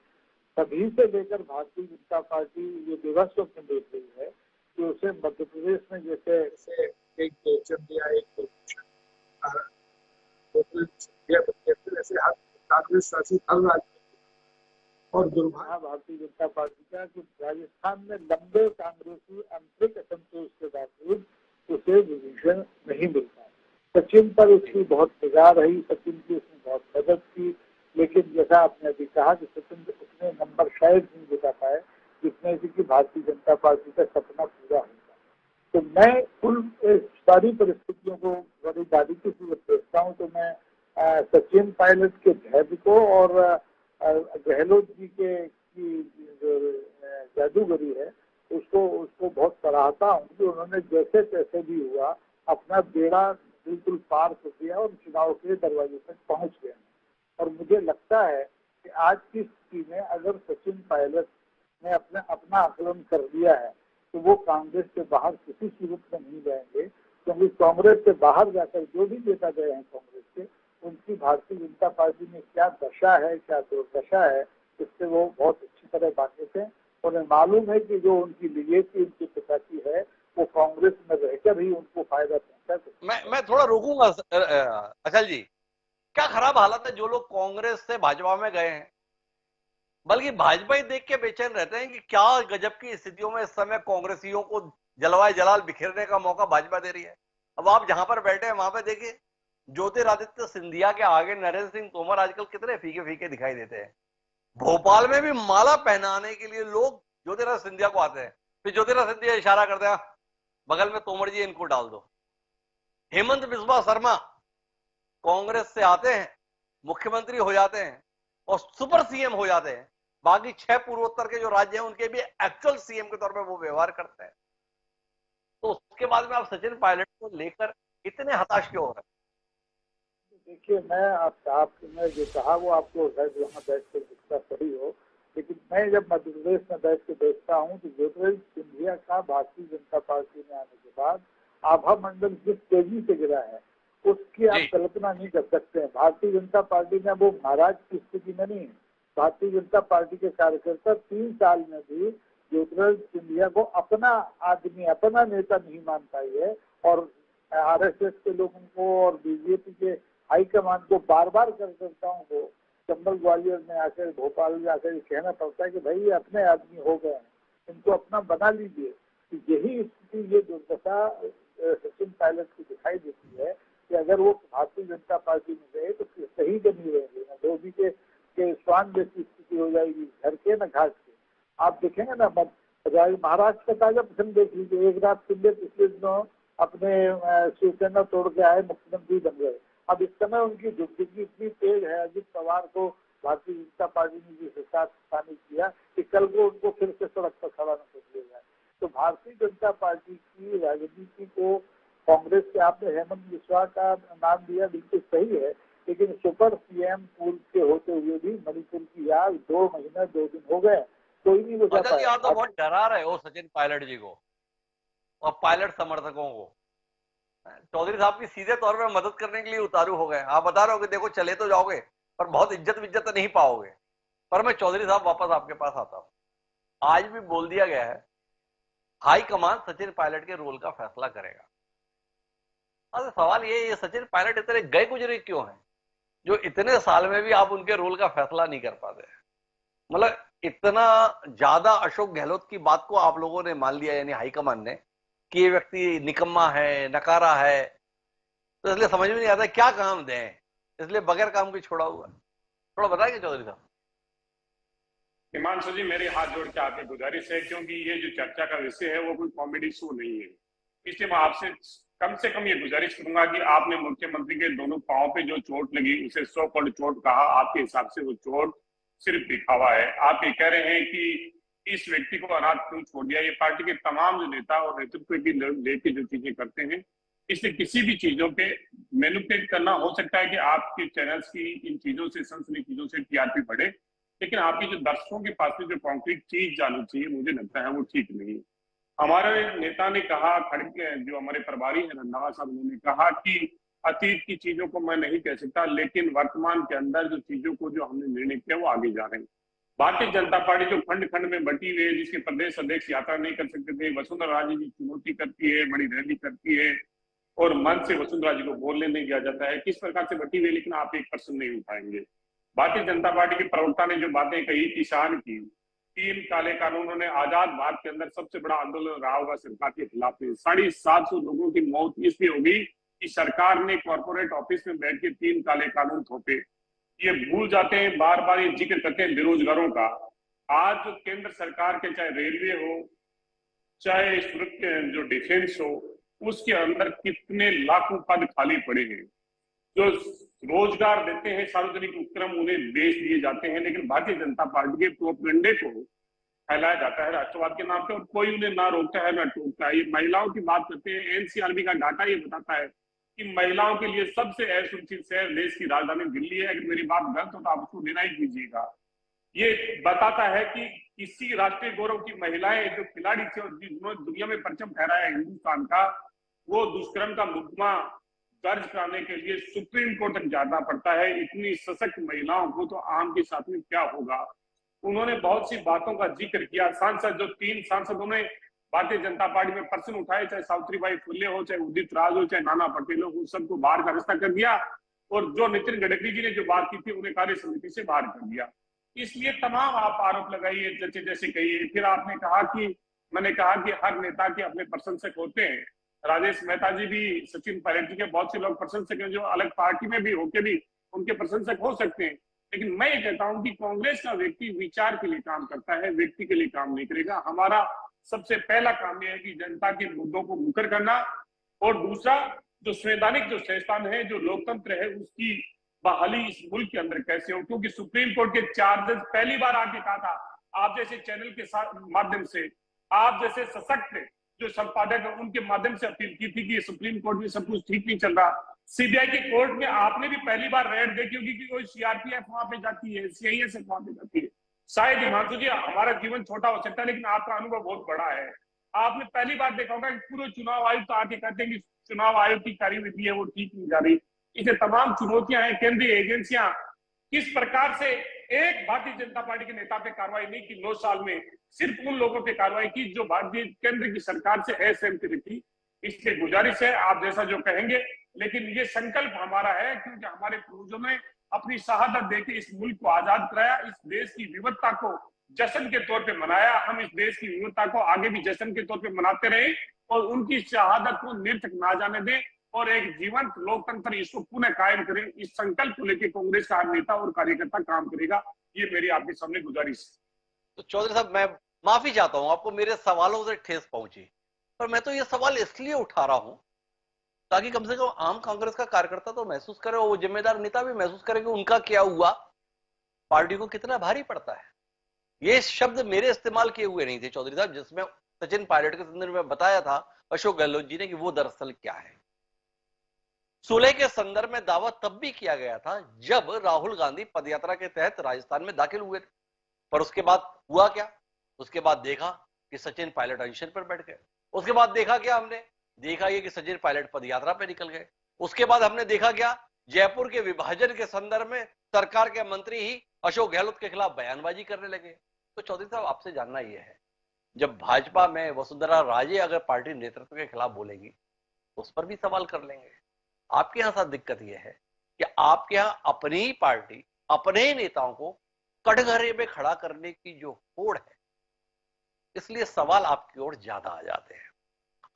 तभी से लेकर भारतीय जनता पार्टी ये दिवस स्वप्न देख रही है कि उसे मध्य प्रदेश में जैसे एक दिया, एक ऐसे हाथ कांग्रेस शासित हर राज्य में। और दुर्भाग्य भारतीय जनता पार्टी का कि राजस्थान में लंबे कांग्रेसी आंतरिक असंतोष के बावजूद उसे विभीषण नहीं मिलता। सचिन पर उसकी बहुत निगाह रही, सचिन की उसने बहुत मदद की, लेकिन जैसा आपने अभी कहा कि सचिन उसने नंबर शायद नहीं जुटा पाए जिसमें कि भारतीय जनता पार्टी का सपना पूरा होगा। तो मैं कुल सारी परिस्थितियों को बड़ी बारीकी से देखता हूँ तो मैं सचिन पायलट के धैर्य को और गहलोत जी के की जो जादूगरी है उसको बहुत सराहता हूँ कि उन्होंने जैसे तैसे भी हुआ अपना बेड़ा बिल्कुल पार कर दिया और चुनाव के दरवाजे तक पहुंच गए। और मुझे लगता है कि आज की स्थिति में अगर सचिन पायलट ने अपना आकलन कर लिया है तो वो कांग्रेस से बाहर किसी सूरत में नहीं जाएंगे, क्योंकि कांग्रेस से बाहर जाकर जो भी नेता गए हैं कांग्रेस के, उनकी भारतीय जनता पार्टी में क्या दशा है, क्या दुर्दशा है, इससे वो बहुत अच्छी तरह वाकिफ हैं। उन्हें मालूम है कि जो उनकी लीगेसी उनके पिता की है वो कांग्रेस में रहकर ही उनको फायदा पहुंचा सकती। मैं थोड़ा रोकूंगा अचल जी, क्या खराब हालत है जो लोग कांग्रेस से भाजपा में गए हैं, बल्कि भाजपा ही देख के बेचैन रहते हैं कि क्या गजब की स्थितियों में इस समय कांग्रेसियों को जलवाए जलाल बिखेरने का मौका भाजपा दे रही है। अब आप जहां पर बैठे हैं वहां पर देखिए, ज्योतिरादित्य सिंधिया के आगे नरेंद्र सिंह तोमर आजकल कितने फीके फीके दिखाई देते हैं। भोपाल में भी माला पहनाने के लिए लोग ज्योतिरादित्य सिंधिया को आते हैं, फिर ज्योतिरादित्य सिंधिया इशारा करते हैं बगल में तोमर जी इनको डाल दो। हेमंत बिस्वा शर्मा कांग्रेस से आते हैं, मुख्यमंत्री हो जाते हैं और सुपर सीएम हो जाते हैं। बाकी 6 पूर्वोत्तर के जो राज्य हैं उनके भी एक्चुअल सीएम के तौर पे वो व्यवहार करते हैं। तो उसके बाद में आप सचिन पायलट को लेकर इतने हताश क्यों हो रहे हैं? देखिए, आपने जो कहा वो आपको वहां बैठ कर दिखता सही हो, लेकिन मैं जब मध्य प्रदेश में बैठ के देखता हूँ तो ज्योतिरादित्य सिंधिया का भारतीय जनता पार्टी में आने के बाद आभा मंडल जिस तेजी से गिरा है उसकी आप कल्पना नहीं कर सकते हैं। भारतीय जनता पार्टी में वो महाराज की स्थिति में नहीं है। भारतीय जनता पार्टी के कार्यकर्ता 3 साल में भी ज्योतिरादित्य सिंधिया को अपना आदमी, अपना नेता नहीं मान पाई है, और आरएसएस के लोगों को और बीजेपी के हाईकमान को बार बार कार्यकर्ताओं को चंबल ग्वालियर में आकर, भोपाल में आकर कहना पड़ता है कि भाई अपने आदमी हो गए हैं, इनको अपना बना लीजिए। तो यही स्थिति, ये दुर्दशा सचिन पायलट की दिखाई देती है कि अगर वो भारतीय जनता पार्टी में गए तो सही के नहीं रहेंगे, ना धोबी के स्वान जैसी स्थिति हो जाएगी, घर के न घाट के। आप देखेंगे ना, महाराष्ट्र का ताजा प्रसंग देख लीजिए। एकनाथ शिंदे पिछले दिनों अपने शिवसेना तोड़ के आए, मुख्यमंत्री बन गए। अब इस समय उनकी दुर्दिगी इतनी तेज है, अजित पवार को भारतीय जनता पार्टी ने जिस हिसाब से शामिल किया कि कल को उनको फिर से सड़क पर खड़ा न कर दिया जाए। तो भारतीय जनता पार्टी की राजनीति को कांग्रेस के, आपने हेमंत बिस्वा का नाम दिया, बिल्कुल सही है, लेकिन सुपर सीएम पूर्व के होते हुए भी मणिपुर की याद 2 महीना 2 दिन हो गए, कोई नहीं बुझा पाया। आप तो बहुत डरा रहे हो सचिन पायलट जी को और पायलट समर्थकों को। चौधरी साहब की सीधे तौर पर मदद करने के लिए उतारू हो गए। आप बता रहे हो कि देखो चले तो जाओगे पर बहुत इज्जत नहीं पाओगे। पर मैं चौधरी साहब वापस आपके पास आता हूं। आज भी बोल दिया गया है हाईकमान सचिन पायलट के रोल का फैसला करेगा। अब सवाल ये सचिन पायलट इतने गए गुजरे क्यों हैं जो इतने साल में भी आप उनके रोल का फैसला नहीं कर पाते? मतलब इतना ज्यादा अशोक गहलोत की बात को आप लोगों ने मान लिया, यानी हाईकमान ने, कि ये व्यक्ति निकम्मा है, नकारा है, तो इसलिए समझ में नहीं आता क्या काम दें, इसलिए बगैर काम के छोड़ा हुआ। थोड़ा बताएंगे चौधरी साहब? हिमांशु जी, मेरे हाथ जोड़ के आपकी गुजारिश है, क्योंकि ये जो चर्चा का विषय है वो कोई कॉमेडी शो नहीं है, इसलिए मैं आपसे कम से कम ये गुजारिश करूंगा कि आपने मुख्यमंत्री के दोनों पांव पे जो चोट लगी उसे 100 करोड़ चोट कहा। आपके हिसाब से वो चोट सिर्फ दिखावा है। आप ये कह रहे हैं कि इस व्यक्ति को अनाथ क्यों छोड़ दिया। ये पार्टी के तमाम जो नेता और नेतृत्व की लेके जो चीजें करते हैं, इसलिए किसी भी चीजों पे मैनिपुलेट करना हो सकता है कि आपके चैनल्स की इन चीजों से, सनसनी चीजों से टीआरपी बढ़े, लेकिन आपकी जो दर्शकों के पास में जो कॉन्क्रीट चीज जानी चाहिए, मुझे लगता है वो ठीक नहीं। हमारे नेता ने कहा, खड़गे जो हमारे प्रभारी है रंधावा साहब, उन्होंने कहा कि अतीत की चीजों को मैं नहीं कह सकता, लेकिन वर्तमान के अंदर जो चीजों को जो हमने निर्णय किया वो आगे जा रहे हैं। भारतीय जनता पार्टी जो खंड खंड में बटी हुई है, जिसके प्रदेश अध्यक्ष यात्रा नहीं कर सकते थे, वसुंधरा राजे जी चुनौती करती है, बड़ी रैली करती है और मन से वसुंधरा जी को बोलने नहीं दिया जाता है, किस प्रकार से बटी हुई है, लेकिन आप 1% नहीं उठाएंगे। भारतीय जनता पार्टी के प्रवक्ता ने जो बातें कही किसान की, 3 काले कानूनों ने आजाद भारत के अंदर सबसे बड़ा आंदोलन रहा होगा सरकार के खिलाफ में। 750 लोगों की मौत इसलिए होगी कि सरकार ने कॉर्पोरेट ऑफिस में बैठ के 3 काले कानून थोपे। ये भूल जाते हैं, बार बार ये जिक्र करते हैं बेरोजगारों का। आज जो केंद्र सरकार के चाहे रेलवे हो, चाहे जो डिफेंस हो, उसके अंदर कितने लाखों पद खाली पड़े हैं। जो रोजगार देते हैं सार्वजनिक उपक्रम उन्हें बेच दिए जाते हैं, लेकिन भारतीय जनता पार्टी के प्रोपेगेंडे को फैलाया जाता है राष्ट्रवाद के नाम पे, और कोई उन्हें ना रोकता है ना टोकता है। ये महिलाओं की बात करते हैं, एनसीआरबी का डाटा ये बताता है कि महिलाओं के लिए सबसे असुरक्षित शहर देश की राजधानी दिल्ली है। अगर मेरी बात गलत हो तो आप उसको डिनाई कीजिएगा। ये बताता है कि किसी राष्ट्रीय गौरव की महिलाएं जो खिलाड़ी थी और जिन्होंने दुनिया में परचम फहराया हिंदुस्तान का, वो दुष्कर्म का मुकदमा दर्ज कराने के लिए सुप्रीम कोर्ट तक जाना पड़ता है। इतनी सशक्त महिलाओं को तो आम के साथ में क्या होगा। उन्होंने बहुत सी बातों का जिक्र किया। सांसद जो 3 सांसदों ने भारतीय जनता पार्टी में प्रश्न उठाए, चाहे सावित्रीबाई फुले हो, चाहे उदित राज हो, चाहे नाना पटेल हो, उन सबको बाहर का रास्ता कर दिया। और जो नितिन गडकरी जी ने जो बात की थी उन्हें कार्य समिति से बाहर कर दिया। इसलिए तमाम आप आरोप लगाइए, जैसे जैसे कहिए। फिर आपने कहा कि मैंने कहा कि हर नेता के अपने प्रशंसक होते हैं। राजेश मेहता जी भी, सचिन पायलट जी के बहुत से लोग प्रशंसक हैं जो अलग पार्टी में भी होके भी उनके प्रशंसक हो सकते हैं। लेकिन मैं ये कहता हूं कि कांग्रेस का व्यक्ति विचार के लिए काम करता है, व्यक्ति के लिए काम नहीं करेगा। हमारा सबसे पहला काम यह है कि जनता के मुद्दों को मुकर करना, और दूसरा जो संवैधानिक जो संस्थान है, जो लोकतंत्र है, उसकी बहाली इस मुल्क के अंदर कैसे हो। क्योंकि सुप्रीम कोर्ट के 4 जज पहली बार आके कहा था, आप जैसे चैनल के साथ माध्यम से, आप जैसे सशक्त जो संपादक है उनके माध्यम से अपील की थी कि सुप्रीम कोर्ट में सब कुछ ठीक नहीं चल रहा। सीबीआई की कोर्ट में आपने भी पहली बार रेड देखी होगी कि कोई सीआरपीएफ वहां पे जाती है, सीआईएसएफ वहां पे जाती है। शायद हिमांशु जी हमारा जीवन छोटा हो सकता है, लेकिन आपका अनुभव बहुत बड़ा है। आपने पहली बार देखा होगा कि पूरे चुनाव आयुक्त तो आके कहते हैं कि चुनाव आयोग की कार्यविधि है वो ठीक नहीं जा रही। इसे तमाम चुनौतियां हैं। केंद्रीय एजेंसियां किस प्रकार से, एक भारतीय जनता पार्टी के नेता पे कार्रवाई नहीं की 9 साल में, सिर्फ उन लोगों पे कार्रवाई की जो भारतीय केंद्र की सरकार से असहमति रखी। इसलिए गुजारिश है, आप जैसा जो कहेंगे, लेकिन ये संकल्प हमारा है क्योंकि हमारे पूर्वजों ने अपनी शहादत देके इस मुल्क को आजाद कराया, इस देश की विविधता को जश्न के तौर पे मनाया। हम इस देश की विविधता को आगे भी जश्न के तौर पे मनाते रहे और उनकी शहादत को निरर्थक ना जाने दें, और एक जीवंत लोकतंत्र इसको पुनः कायम करें। इस संकल्प को लेकर कांग्रेस का हर नेता और कार्यकर्ता काम करेगा। ये मेरी आपके सामने गुजारिश है। तो चौधरी साहब, मैं माफी चाहता हूं, आपको मेरे सवालों से ठेस पहुंची, पर मैं तो ये सवाल इसलिए उठा रहा हूं ताकि कम से कम आम कांग्रेस का कार्यकर्ता तो महसूस करे, और वो जिम्मेदार नेता भी महसूस करे कि उनका क्या हुआ, पार्टी को कितना भारी पड़ता है। ये शब्द मेरे इस्तेमाल किए हुए नहीं थे चौधरी साहब, जिसमें सचिन पायलट के संदर्भ में बताया था अशोक गहलोत जी ने कि वो दरअसल क्या है। सुलह के संदर्भ में दावा तब भी किया गया था जब राहुल गांधी पदयात्रा के तहत राजस्थान में दाखिल हुए थे, पर उसके बाद हुआ क्या? उसके बाद देखा कि सचिन पायलट अनशन पर बैठ गए। उसके बाद देखा क्या, हमने देखा ये कि सचिन पायलट पदयात्रा पे निकल गए। उसके बाद हमने देखा क्या, जयपुर के विभाजन के संदर्भ में सरकार के मंत्री ही अशोक गहलोत के खिलाफ बयानबाजी करने लगे। तो चौधरी साहब, आपसे जानना यह है, जब भाजपा में वसुंधरा राजे अगर पार्टी नेतृत्व के खिलाफ बोलेगी तो उस पर भी सवाल कर लेंगे। आपके यहां साथ दिक्कत यह है कि आपके यहां अपनी ही पार्टी अपने ही नेताओं को कटघरे में खड़ा करने की जो होड़ है, इसलिए सवाल आपकी ओर ज्यादा आ जाते हैं।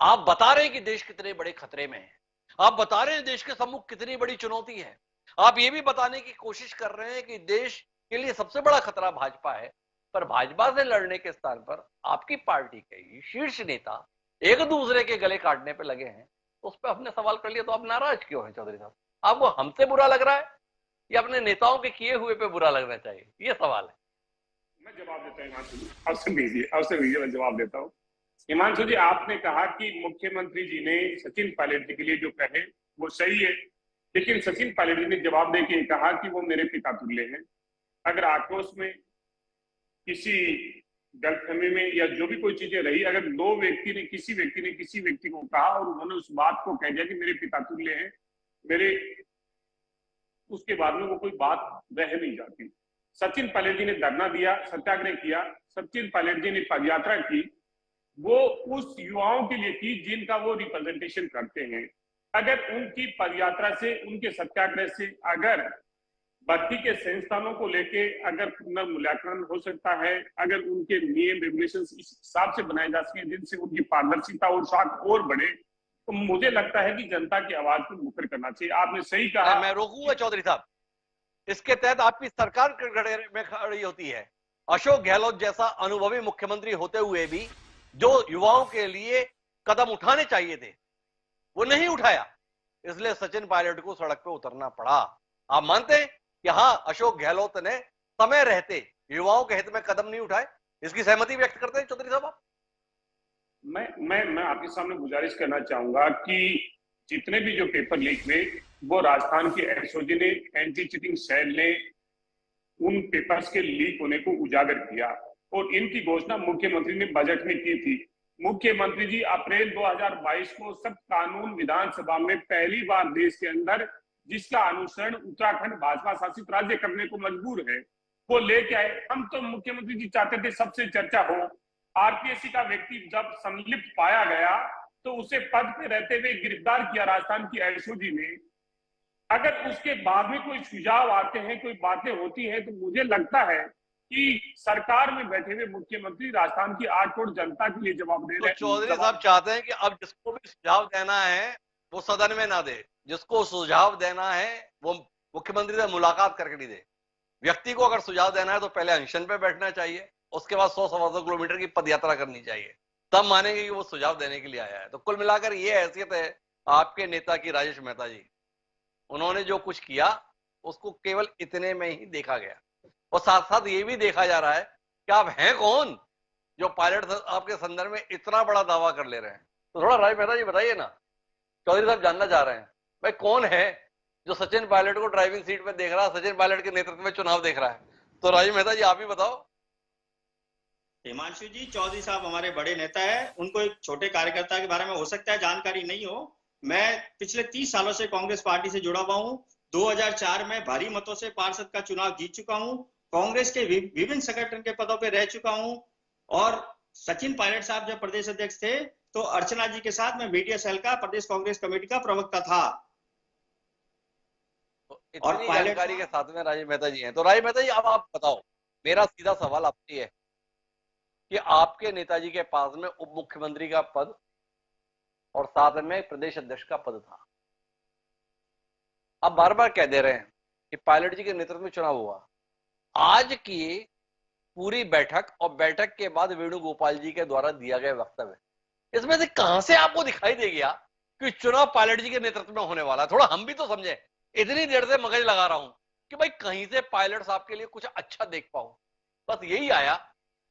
आप बता रहे हैं कि देश कितने बड़े खतरे में है, आप बता रहे हैं देश के सम्मुख कितनी बड़ी चुनौती है, आप ये भी बताने की कोशिश कर रहे हैं कि देश के लिए सबसे बड़ा खतरा भाजपा है, पर भाजपा से लड़ने के स्थान पर आपकी पार्टी के ही शीर्ष नेता एक दूसरे के गले काटने पे लगे हैं। उस पर हमने सवाल कर लिया तो आप नाराज क्यों हैं चौधरी साहब? आपको हमसे बुरा लग रहा है या अपने नेताओं के किए हुए पे बुरा लगना चाहिए? ये सवाल है। मैं जवाब देता हूं हिमांशु जी, अवसर दीजिए मैं जवाब देता हूं। हिमांशु जी, आपने कहा कि मुख्यमंत्री जी ने सचिन पायलट जी के लिए जो कहे वो सही है, लेकिन सचिन पायलट जी ने जवाब देके कहा कि वो मेरे पिता तुल्य हैं। अगर आक्रोश में, किसी गलतफहमी में या जो भी कोई चीजें रही, अगर किसी व्यक्ति ने किसी व्यक्ति को कहा और उन्होंने उस बात को कह दिया कि मेरे पिता तुल्य हैं, उसके बाद में वो कोई बात रह नहीं जाती। सचिन पायलट जी ने धरना दिया, सत्याग्रह किया, सचिन पायलट जी ने पदयात्रा की, वो उस युवाओं के लिए की जिनका वो रिप्रेजेंटेशन करते हैं। अगर उनकी पदयात्रा से, उनके सत्याग्रह से अगर बाकी के संस्थानों को लेके अगर पुनर्मूल्यांकन हो सकता है, अगर उनके नियम रेगुलेशन इस हिसाब से बनाए जा सके जिनसे उनकी पारदर्शिता और साख और बढ़े, तो मुझे लगता है कि जनता की आवाज को मुखर करना चाहिए। आपने सही कहा। मैं रोकूंगा चौधरी साहब, इसके तहत आपकी सरकार कटघरे में खड़ी होती है। अशोक गहलोत जैसा अनुभवी मुख्यमंत्री होते हुए भी जो युवाओं के लिए कदम उठाने चाहिए थे वो नहीं उठाया, इसलिए सचिन पायलट को सड़क पे उतरना पड़ा। आप मानते हैं कि हाँ, अशोक गहलोत ने समय रहते युवाओं के हित में कदम नहीं उठाए? इसकी सहमति व्यक्त करते हैं चौधरी साहब आप? मैं आपके सामने गुजारिश करना चाहूंगा कि जितने भी जो पेपर लीक हुए वो राजस्थान की एसओजी ने, एंटी चीटिंग सेल ने उन पेपर्स के लीक होने को उजागर किया और इनकी घोषणा मुख्यमंत्री ने बजट में की थी। मुख्यमंत्री जी अप्रैल 2022 को सब कानून विधानसभा में पहली बार देश के अंदर जिसका अनुसरण उत्तराखंड भाजपा शासित राज्य करने को मजबूर है वो लेके आए। हम तो मुख्यमंत्री जी चाहते थे सबसे चर्चा हो। आरपीएससी का व्यक्ति जब संलिप्त पाया गया तो उसे पद पे रहते हुए गिरफ्तार किया राजस्थान की एसओजी ने। अगर उसके बाद में कोई सुझाव आते हैं, कोई बातें होती हैं, तो मुझे लगता है कि सरकार में बैठे हुए मुख्यमंत्री राजस्थान की 8 करोड़ जनता के लिए जवाब दे रहे हैं। चौधरी साहब चाहते हैं कि अब जिसको भी सुझाव देना है वो सदन में ना दे, जिसको सुझाव देना है वो मुख्यमंत्री से मुलाकात करके नहीं दे। व्यक्ति को अगर सुझाव देना है तो पहले अनशन पे बैठना चाहिए, उसके बाद 100-125 किलोमीटर की पदयात्रा करनी चाहिए, तब मानेंगे कि वो सुझाव देने के लिए आया है। तो कुल मिलाकर ये हैसियत है आपके नेता की, राजेश मेहता जी। उन्होंने जो कुछ किया उसको केवल इतने में ही देखा गया और साथ साथ ये भी देखा जा रहा है कि आप हैं कौन जो पायलट आपके संदर्भ में इतना बड़ा दावा कर ले रहे हैं। तो थोड़ा राज मेहता जी बताइए ना, चौधरी साहब जानना चाह रहे हैं भाई कौन है जो सचिन पायलट को ड्राइविंग सीट पे देख रहा है, सचिन पायलट के नेतृत्व में चुनाव देख रहा है। तो राज मेहता जी आप ही बताओ। हिमांशु जी, चौधरी साहब हमारे बड़े नेता है, उनको एक छोटे कार्यकर्ता के बारे में हो सकता है जानकारी नहीं हो। मैं पिछले 30 सालों से कांग्रेस पार्टी से जुड़ा हुआ हूं। 2004 में भारी मतों से पार्षद का चुनाव जीत चुका हूं, कांग्रेस के विभिन्न संगठन के पदों पर रह चुका हूं और सचिन पायलट साहब जब प्रदेश अध्यक्ष थे तो अर्चना जी के साथ मैं मीडिया सेल का प्रदेश कांग्रेस कमेटी का प्रवक्ता था। तो इतनी जानकारी के साथ में राज मेहता जी हैं। तो राज मेहता जी अब आप बताओ, मेरा सीधा सवाल आपसे है कि आपके नेताजी के पास में उप मुख्यमंत्री का पद और साथ में प्रदेश अध्यक्ष का पद था। अब बार बार कह दे रहे हैं कि पायलट जी के नेतृत्व में चुनाव हुआ। आज की पूरी बैठक और बैठक के बाद वेणुगोपाल जी के द्वारा दिया गया वक्तव्य, इसमें से कहां से आपको दिखाई दे गया कि चुनाव पायलट जी के नेतृत्व में होने वाला है? थोड़ा हम भी तो समझे। इतनी देर से मगज लगा रहा हूं कि भाई कहीं से पायलट साहब के लिए कुछ अच्छा देख पाऊं, बस यही आया।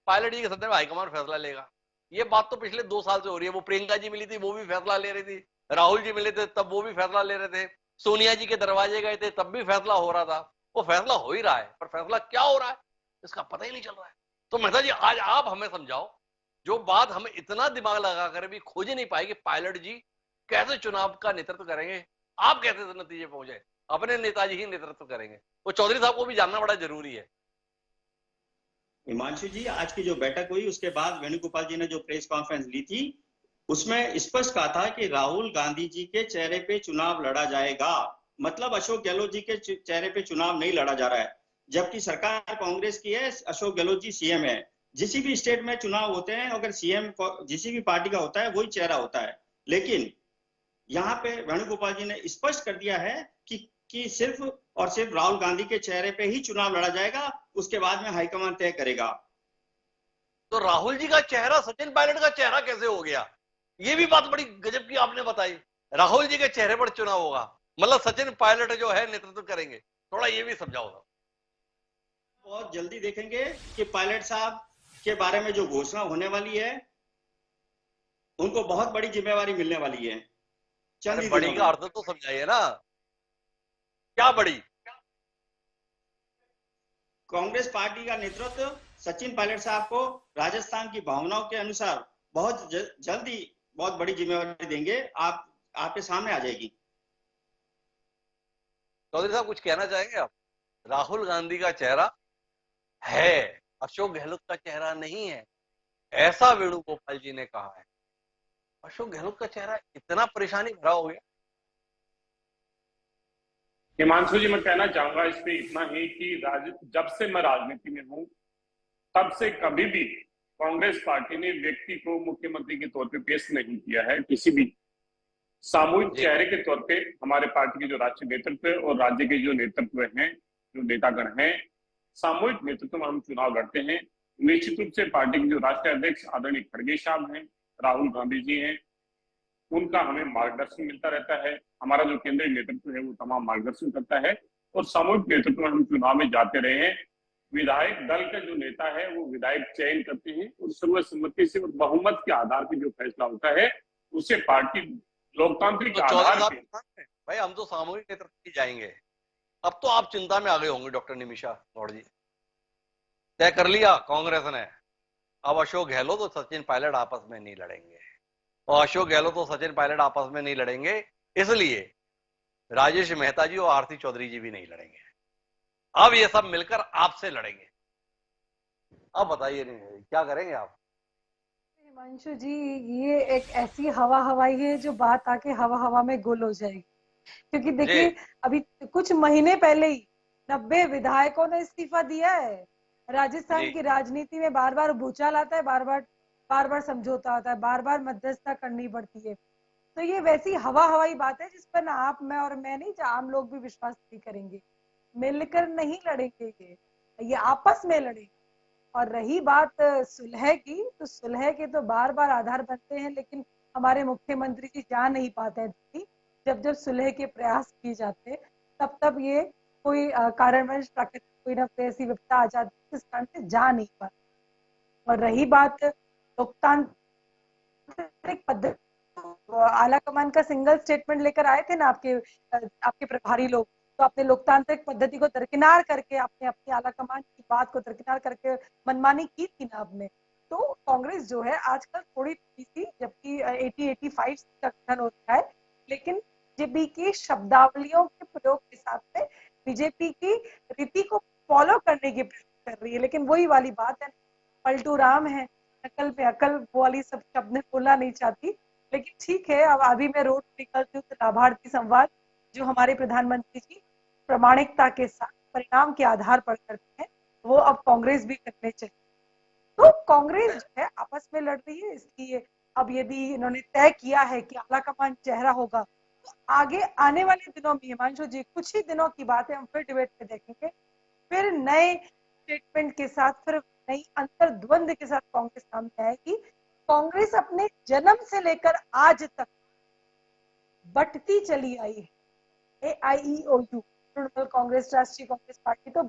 पायलट जी के संदर्भ में हाईकमान फैसला लेगा, ये बात तो पिछले 2 साल से हो रही है। वो प्रियंका जी मिली थी वो भी फैसला ले रही थी, राहुल जी मिले थे तब वो भी फैसला ले रहे थे, सोनिया जी के दरवाजे गए थे तब भी फैसला हो रहा था। वो फैसला हो ही रहा है, पर फैसला क्या हो रहा है इसका पता ही नहीं चल रहा है। तो मेहता जी आज आप हमें समझाओ, जो बात हमें इतना दिमाग लगाकर भी खोज नहीं पाए कि पायलट जी कैसे चुनाव का नेतृत्व करेंगे, आप कैसे नतीजे पहुंचे, अपने नेताजी ही नेतृत्व करेंगे, वो चौधरी साहब को भी जानना बड़ा जरूरी है। हिमांशु जी, आज की जो बैठक हुई उसके बाद वेणुगोपाल जी ने जो प्रेस कॉन्फ्रेंस ली थी उसमें स्पष्ट कहा था कि राहुल गांधी जी के चेहरे पे चुनाव लड़ा जाएगा। मतलब अशोक गहलोत जी के चेहरे पे चुनाव नहीं लड़ा जा रहा है, जबकि सरकार कांग्रेस की है, अशोक गहलोत जी सीएम है। जिस भी स्टेट में चुनाव होते हैं अगर सीएम जिस भी पार्टी का होता है वही चेहरा होता है, लेकिन यहाँ पे वेणुगोपाल जी ने स्पष्ट कर दिया है कि सिर्फ और सिर्फ राहुल गांधी के चेहरे पे ही चुनाव लड़ा जाएगा, उसके बाद में हाईकमान तय करेगा। तो राहुल जी का चेहरा सचिन पायलट का चेहरा कैसे हो गया? ये भी बात बड़ी गजब की आपने बताई। राहुल जी के चेहरे पर चुनाव होगा, मतलब सचिन पायलट जो है नेतृत्व करेंगे, थोड़ा ये भी समझाओ। बहुत जल्दी देखेंगे कि पायलट साहब के बारे में जो घोषणा होने वाली है उनको बहुत बड़ी जिम्मेवारी मिलने वाली है। चंद बड़ी का अर्थ तो समझाइए ना, क्या बड़ी? कांग्रेस पार्टी का नेतृत्व सचिन पायलट साहब को राजस्थान की भावनाओं के अनुसार बहुत जल्दी बहुत बड़ी जिम्मेवारी देंगे, आपके सामने आ जाएगी। चौधरी साहब कुछ कहना चाहेंगे आप? राहुल गांधी का चेहरा है, अशोक गहलोत का चेहरा नहीं है, ऐसा वेणुगोपाल जी ने कहा है। अशोक गहलोत का चेहरा इतना परेशानी भरा हो गया। हिमांशु जी, मैं कहना चाहूंगा इस पे इतना ही कि जब से मैं राजनीति में हूं तब से कभी भी कांग्रेस पार्टी ने व्यक्ति को मुख्यमंत्री के तौर पे पेश नहीं किया है। किसी भी सामूहिक जी चेहरे के तौर पे हमारे पार्टी के जो राष्ट्रीय नेतृत्व और राज्य के जो नेतृत्व हैं, जो नेतागण हैं, सामूहिक नेतृत्व में हम चुनाव लड़ते हैं। निश्चित रूप से पार्टी के जो राष्ट्रीय अध्यक्ष आदरणीय खड़गे साहब हैं, राहुल गांधी जी हैं, उनका हमें मार्गदर्शन मिलता रहता है। हमारा जो केंद्रीय नेतृत्व है वो तमाम मार्गदर्शन करता है और सामूहिक नेतृत्व में हम चुनाव में जाते रहे हैं। विधायक दल का जो नेता है वो विधायक चयन करते हैं और सर्वसम्मति से और बहुमत के आधार पर जो फैसला होता है उसे पार्टी लोकतांत्रिक तो आधार चौधरी पे। साहब, भाई हम तो सामूहिक नेतृत्व की जाएंगे। अब तो आप चिंता में आ गए होंगे डॉक्टर निमिषा गौड़ जी। तय कर लिया कांग्रेस ने, अब अशोक गहलोत और सचिन पायलट आपस में नहीं लड़ेंगे, और अशोक गहलोत और सचिन पायलट आपस में नहीं लड़ेंगे, इसलिए राजेश मेहता जी और आरती चौधरी जी भी नहीं लड़ेंगे। अब ये सब मिलकर आपसे लड़ेंगे। अब बताइए नहीं क्या करेंगे आप? हिमांशु जी, ये एक ऐसी हवा हवाई है जो बात आके हवा हवा में गुल हो जाएगी। क्योंकि देखिए, अभी कुछ महीने पहले ही 90 विधायकों ने इस्तीफा दिया है। राजस्थान की राजनीति में बार बार भूचाल आता है, बार बार समझौता होता है, बार बार मध्यस्थता करनी पड़ती है। तो ये वैसी हवा हवाई बात है जिस पर ना आप, मैं और मैं नहीं, आम लोग भी विश्वास नहीं करेंगे। मिलकर नहीं लड़ेंगे, ये आपस में लड़ेंगे। और रही बात सुलह की, तो सुलह के तो बार बार आधार बनते हैं, लेकिन हमारे मुख्यमंत्री जी जा नहीं पाते हैं। जब सुलह के प्रयास किए जाते तब ये कोई कारणवश प्राकृतिक कोई ना कोई ऐसी विपदा आ जाती है जिस कारण से जा नहीं पाते। और रही बात लोकतांत्रिक पद्धति, आला कमान का सिंगल स्टेटमेंट लेकर आए थे ना आपके प्रभारी लोग, तो आपने लोकतांत्रिक पद्धति को दरकिनार करके आपने अपनी आला कमान की बात को दरकिनार करके मनमानी की थी ना आपने। तो कांग्रेस जो है आजकल थोड़ी सी, जबकि 80-85 का गठन होता है, लेकिन बीजेपी की शब्दावलियों के प्रयोग के साथ में बीजेपी की रीति को फॉलो करने की प्रयास कर रही है। लेकिन वही वाली बात है, पलटू राम है, नकल पे अकल, वो वाली सब शब्द में बोलना नहीं चाहती। लेकिन ठीक है, अब अभी मैं रोड निकलती हूँ तो लाभार्थी संवाद जो हमारे प्रधानमंत्री जी प्रामाणिकता के साथ परिणाम के आधार पर करते हैं, वो अब कांग्रेस भी करने चाहिए। तो कांग्रेस जो है आपस में लड़ रही है, इसलिए अब यदि इन्होंने तय किया है कि आला कमान चेहरा होगा, तो आगे आने वाले दिनों में, हिमांशु जी, कुछ ही दिनों की बात है, हम फिर डिबेट में देखेंगे, फिर नए स्टेटमेंट के साथ, फिर नई अंतर्द्वंद के साथ कांग्रेस सामने आएगी। कांग्रेस अपने जन्म से लेकर आज तक बढ़ती चली आई है। AIEOU, तृणमूल कांग्रेस, राष्ट्रीय कांग्रेस पार्टी, तो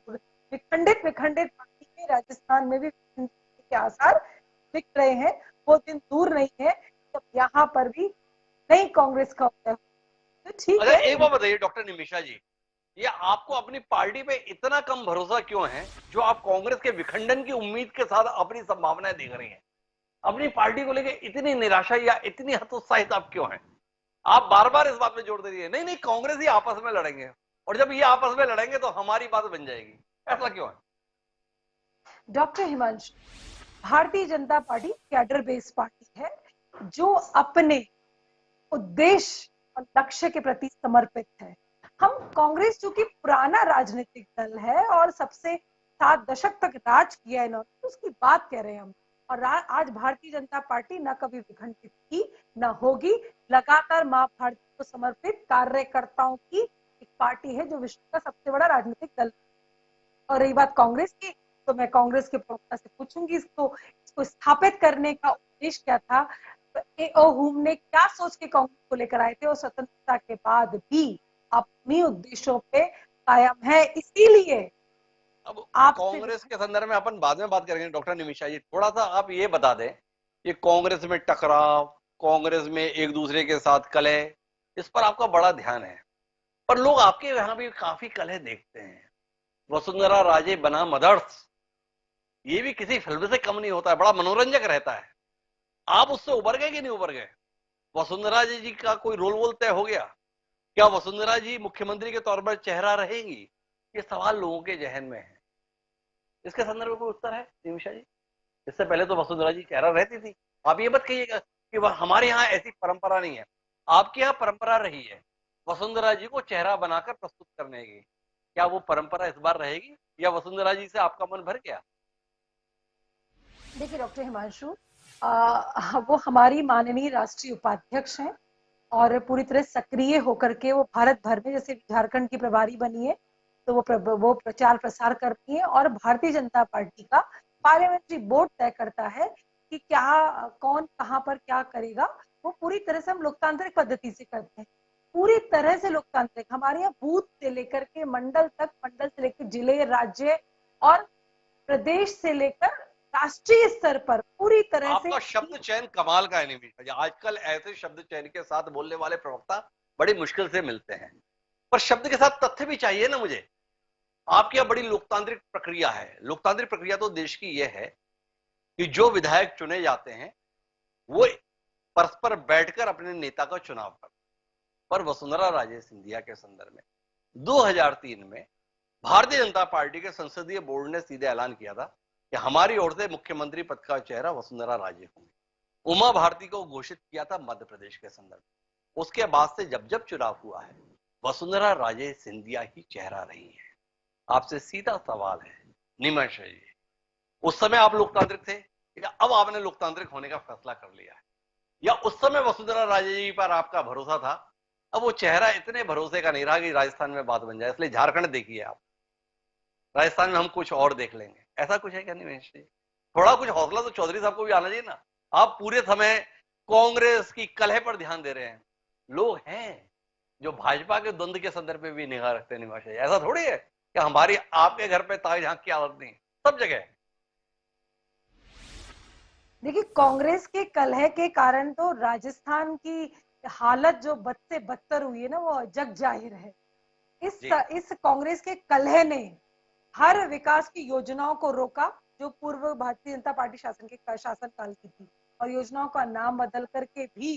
विखंडित पार्टी में राजस्थान में भी के आसार दिख रहे हैं। वो दिन दूर नहीं है जब यहाँ पर भी नई कांग्रेस का होता है। तो ठीक है। एक बात बताइए डॉक्टर निमिषा जी, ये आपको अपनी पार्टी पे इतना कम भरोसा क्यों है जो आप कांग्रेस के विखंडन की उम्मीद के साथ अपनी संभावनाएं देख रही हैं? अपनी पार्टी को लेकर इतनी निराशा या इतनी हतोत्साहित आप क्यों हैं? आप बार बार इस बात पे जोर दे रही है, नहीं नहीं कांग्रेस ही आपस में लड़ेंगे, और जब ये आपस में लड़ेंगे तो हमारी बात बन जाएगी, ऐसा क्यों है? Doctor Himanshu, Bharatiya Janata party cadre based party है जो अपने उद्देश्य और लक्ष्य के प्रति समर्पित है। हम कांग्रेस जो कि पुराना राजनीतिक दल है और सबसे 7 दशक तक राज किया है इन्होंने, उसकी बात कह रहे हैं हम। और आज भारतीय जनता पार्टी न कभी विखंडित की न होगी, लगातार मां भारती को समर्पित कार्यकर्ताओं की एक पार्टी है जो विश्व का सबसे बड़ा राजनीतिक दल। और रही बात कांग्रेस की, तो मैं कांग्रेस के प्रवक्ता से पूछूंगी इसको स्थापित करने का उद्देश्य क्या था, AOHUM ने क्या सोच के कांग्रेस को लेकर आए थे, और स्वतंत्रता के बाद भी अपनी उद्देश्यों पे कायम है। इसीलिए अब कांग्रेस के संदर्भ में अपन बाद में बात करेंगे। डॉक्टर निमिषा जी, थोड़ा सा आप ये बता दें, ये कांग्रेस में टकराव, कांग्रेस में एक दूसरे के साथ कलह, इस पर आपका बड़ा ध्यान है, पर लोग आपके यहाँ भी काफी कलह देखते हैं। वसुंधरा राजे बना मदर्स, ये भी किसी फिल्म से कम नहीं होता है, बड़ा मनोरंजक रहता है। आप उससे उबर गए कि नहीं उबर गए? वसुंधरा जी का कोई रोल वोल तय हो गया? क्या वसुंधरा जी मुख्यमंत्री के तौर पर चेहरा रहेंगी? ये सवाल लोगों के जहन में है। इसके संदर्भ में कोई उत्तर है निमिषा जी? इससे पहले तो वसुंधरा जी चेहरा रहती थी। आप ये मत कहिएगा कि हमारे यहाँ ऐसी परंपरा नहीं है। आपके यहाँ परंपरा रही है वसुंधरा जी को चेहरा बनाकर प्रस्तुत करने की। क्या वो परंपरा इस बार रहेगी या वसुंधरा जी से आपका मन भर गया? देखिए डॉक्टर हिमांशु, वो हमारी माननीय राष्ट्रीय उपाध्यक्ष हैं और पूरी तरह सक्रिय होकर के वो भारत भर में, जैसे झारखंड की प्रभारी बनी है तो वो प्रचार प्रसार करती है और भारतीय जनता पार्टी का पार्लियामेंट्री बोर्ड तय करता है कि क्या कौन कहां पर क्या करेगा। वो पूरी तरह से हम लोकतांत्रिक पद्धति से करते हैं, पूरी तरह से लोकतांत्रिक। हमारे यहाँ बूथ से लेकर के मंडल तक, मंडल से लेकर जिले, राज्य और प्रदेश से लेकर राष्ट्रीय स्तर पर पूरी तरह से। आपका शब्द चयन कमाल का है निमिषा जी। आजकल ऐसे शब्द चयन के साथ बोलने वाले प्रवक्ता बड़ी मुश्किल से मिलते हैं, पर शब्द के साथ तथ्य भी चाहिए ना मुझे। आपकी यह बड़ी लोकतांत्रिक प्रक्रिया है। लोकतांत्रिक प्रक्रिया तो देश की यह है कि जो विधायक चुने जाते हैं वो परस्पर बैठकर अपने नेता का चुनाव करते। पर वसुंधरा राजे सिंधिया के संदर्भ में 2003 में भारतीय जनता पार्टी के संसदीय बोर्ड ने सीधे ऐलान किया था कि हमारी ओर से मुख्यमंत्री पद का चेहरा वसुंधरा राजे होंगे। उमा भारती को घोषित किया था मध्य प्रदेश के संदर्भ में। उसके बाद से जब जब चुनाव हुआ है वसुंधरा राजे सिंधिया ही चेहरा रही है। आपसे सीधा सवाल है निमिषा जी, उस समय आप लोकतांत्रिक थे या अब आपने लोकतांत्रिक होने का फैसला कर लिया है? या उस समय वसुंधरा राजे जी पर आपका भरोसा था, अब वो चेहरा इतने भरोसे का नहीं रहा कि राजस्थान में बात बन जाए, इसलिए झारखंड देखिए आप, राजस्थान में हम कुछ और देख लेंगे, ऐसा कुछ है क्या? नहीं, थोड़ा कुछ हौसला तो चौधरी साहब को भी आना चाहिए ना। आप पूरे समय कांग्रेस की कलह पर ध्यान दे रहे हैं। लोग हैं जो भाजपा के द्वंद्व के संदर्भ में भी निगाह रखते हैं निवास। ऐसा थोड़ी है कि हमारी आपके घर पे ताक झांक की आदत नहीं, सब जगह है। देखिए, कांग्रेस के कलह के कारण तो राजस्थान की हालत जो बद से बदतर हुई है ना, वो जग जाहिर है। इस कांग्रेस के कलह ने हर विकास की योजनाओं को रोका जो पूर्व भारतीय जनता पार्टी शासनकाल की थी, और योजनाओं का नाम बदल करके भी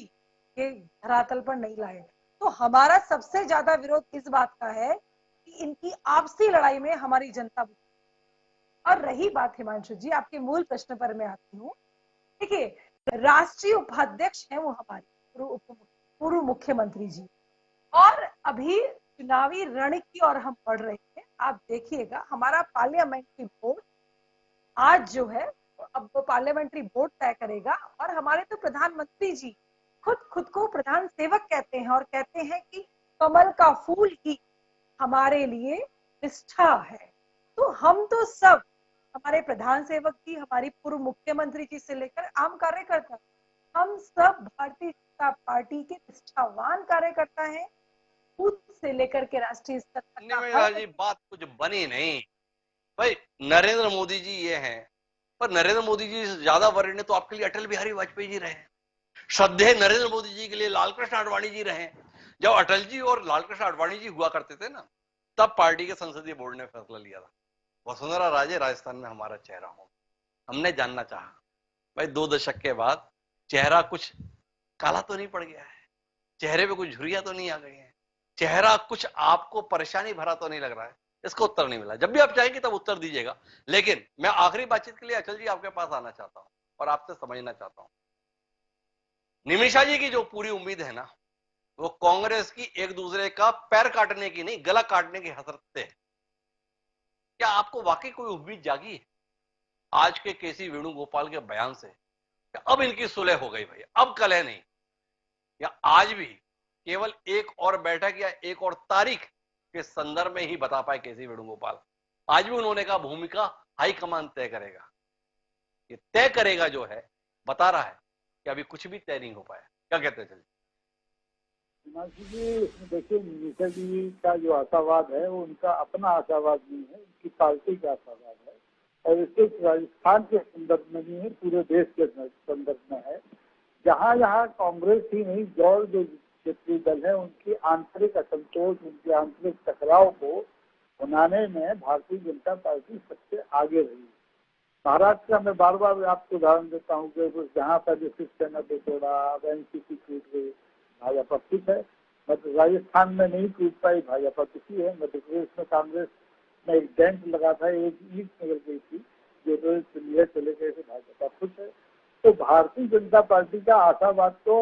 ये धरातल पर नहीं लाए। तो हमारा सबसे ज्यादा विरोध इस बात का है कि इनकी आपसी लड़ाई में हमारी जनता। और रही बात हिमांशु जी, आपके मूल प्रश्न पर मैं आती हूँ। देखिए, राष्ट्रीय उपाध्यक्ष है वो हमारे पूर्व मुख्यमंत्री जी, और अभी चुनावी रण की ओर हम बढ़ रहे हैं। आप देखिएगा, हमारा पार्लियामेंट्री बोर्ड आज जो है, अब वो पार्लियामेंट्री बोर्ड तय करेगा। और हमारे तो प्रधानमंत्री जी खुद को प्रधान सेवक कहते हैं और कहते हैं कि कमल का फूल ही हमारे लिए निष्ठा है। तो हम तो सब, हमारे प्रधान सेवक जी, हमारी पूर्व मुख्यमंत्री जी से लेकर आम कार्यकर्ता, हम सब भारतीय जनता पार्टी के निष्ठावान कार्यकर्ता हैं, बूथ से लेकर के राष्ट्रीय स्तर तक। जी बात कुछ बनी नहीं भाई। नरेंद्र मोदी जी ये हैं, पर नरेंद्र मोदी जी से ज्यादा वरीय तो आपके लिए अटल बिहारी वाजपेयी जी रहे। श्रद्धेय नरेंद्र मोदी जी के लिए लालकृष्ण आडवाणी जी रहे। जब अटल जी और लालकृष्ण आडवाणी जी हुआ करते थे ना, तब पार्टी के संसदीय बोर्ड ने फैसला लिया था वसुंधरा राजे राजस्थान में हमारा चेहरा हो। हमने जानना चाहा भाई 2 दशक के बाद चेहरा कुछ काला तो नहीं पड़ गया है, चेहरे पे कुछ झुर्रियां तो नहीं आ गई है, चेहरा कुछ आपको परेशानी भरा तो नहीं लग रहा है? इसका उत्तर नहीं मिला। जब भी आप चाहेंगे तब उत्तर दीजिएगा। लेकिन मैं आखिरी बातचीत के लिए अचल जी आपके पास आना चाहता हूं और आपसे समझना चाहता हूं। निमिषा जी की जो पूरी उम्मीद है ना, वो कांग्रेस की एक दूसरे का पैर काटने की नहीं, गला काटने की हसरत से। क्या आपको वाकई कोई उम्मीद जागी है आज के केसी वेणुगोपाल के बयान से? अब इनकी सुलह हो गई भाई, अब कलह नहीं? या आज भी केवल एक और बैठक या एक और तारीख के संदर्भ में ही बता पाए केसी वेणुगोपाल? आज भी उन्होंने कहा भूमिका हाईकमान तय करेगा। ये तय करेगा जो है, बता रहा है कि अभी कुछ भी तय नहीं हो पाया। क्या कहते हैं? हिमांशु जी, इसमें देखिए, निमिषा जी का जो आशावाद है वो उनका अपना आशावाद नहीं है, उनकी पार्टी का आशावाद है। और इसके राजस्थान के संदर्भ में नहीं है, पूरे देश के संदर्भ में है। जहाँ जहाँ कांग्रेस ही नहीं, और जो क्षेत्रीय दल है, उनकी आंतरिक असंतोष, उनके आंतरिक टकराव को बनाने में भारतीय जनता पार्टी सबसे आगे रही। महाराष्ट्र का मैं बार बार आपको उदाहरण देता हूँ कि जहाँ पर जो शिवसेना को तोड़ा, एनसीपी टूट गई, भाजपा ठीक है। मध्य राजस्थान में नहीं टूट पाई, भाजपा दुखी है। मध्य प्रदेश में कांग्रेस में एक डेंट लगा था, एक ईट निकल गई थी, जो चले गए थे, भाजपा खुश है। तो भारतीय जनता पार्टी का आशावाद तो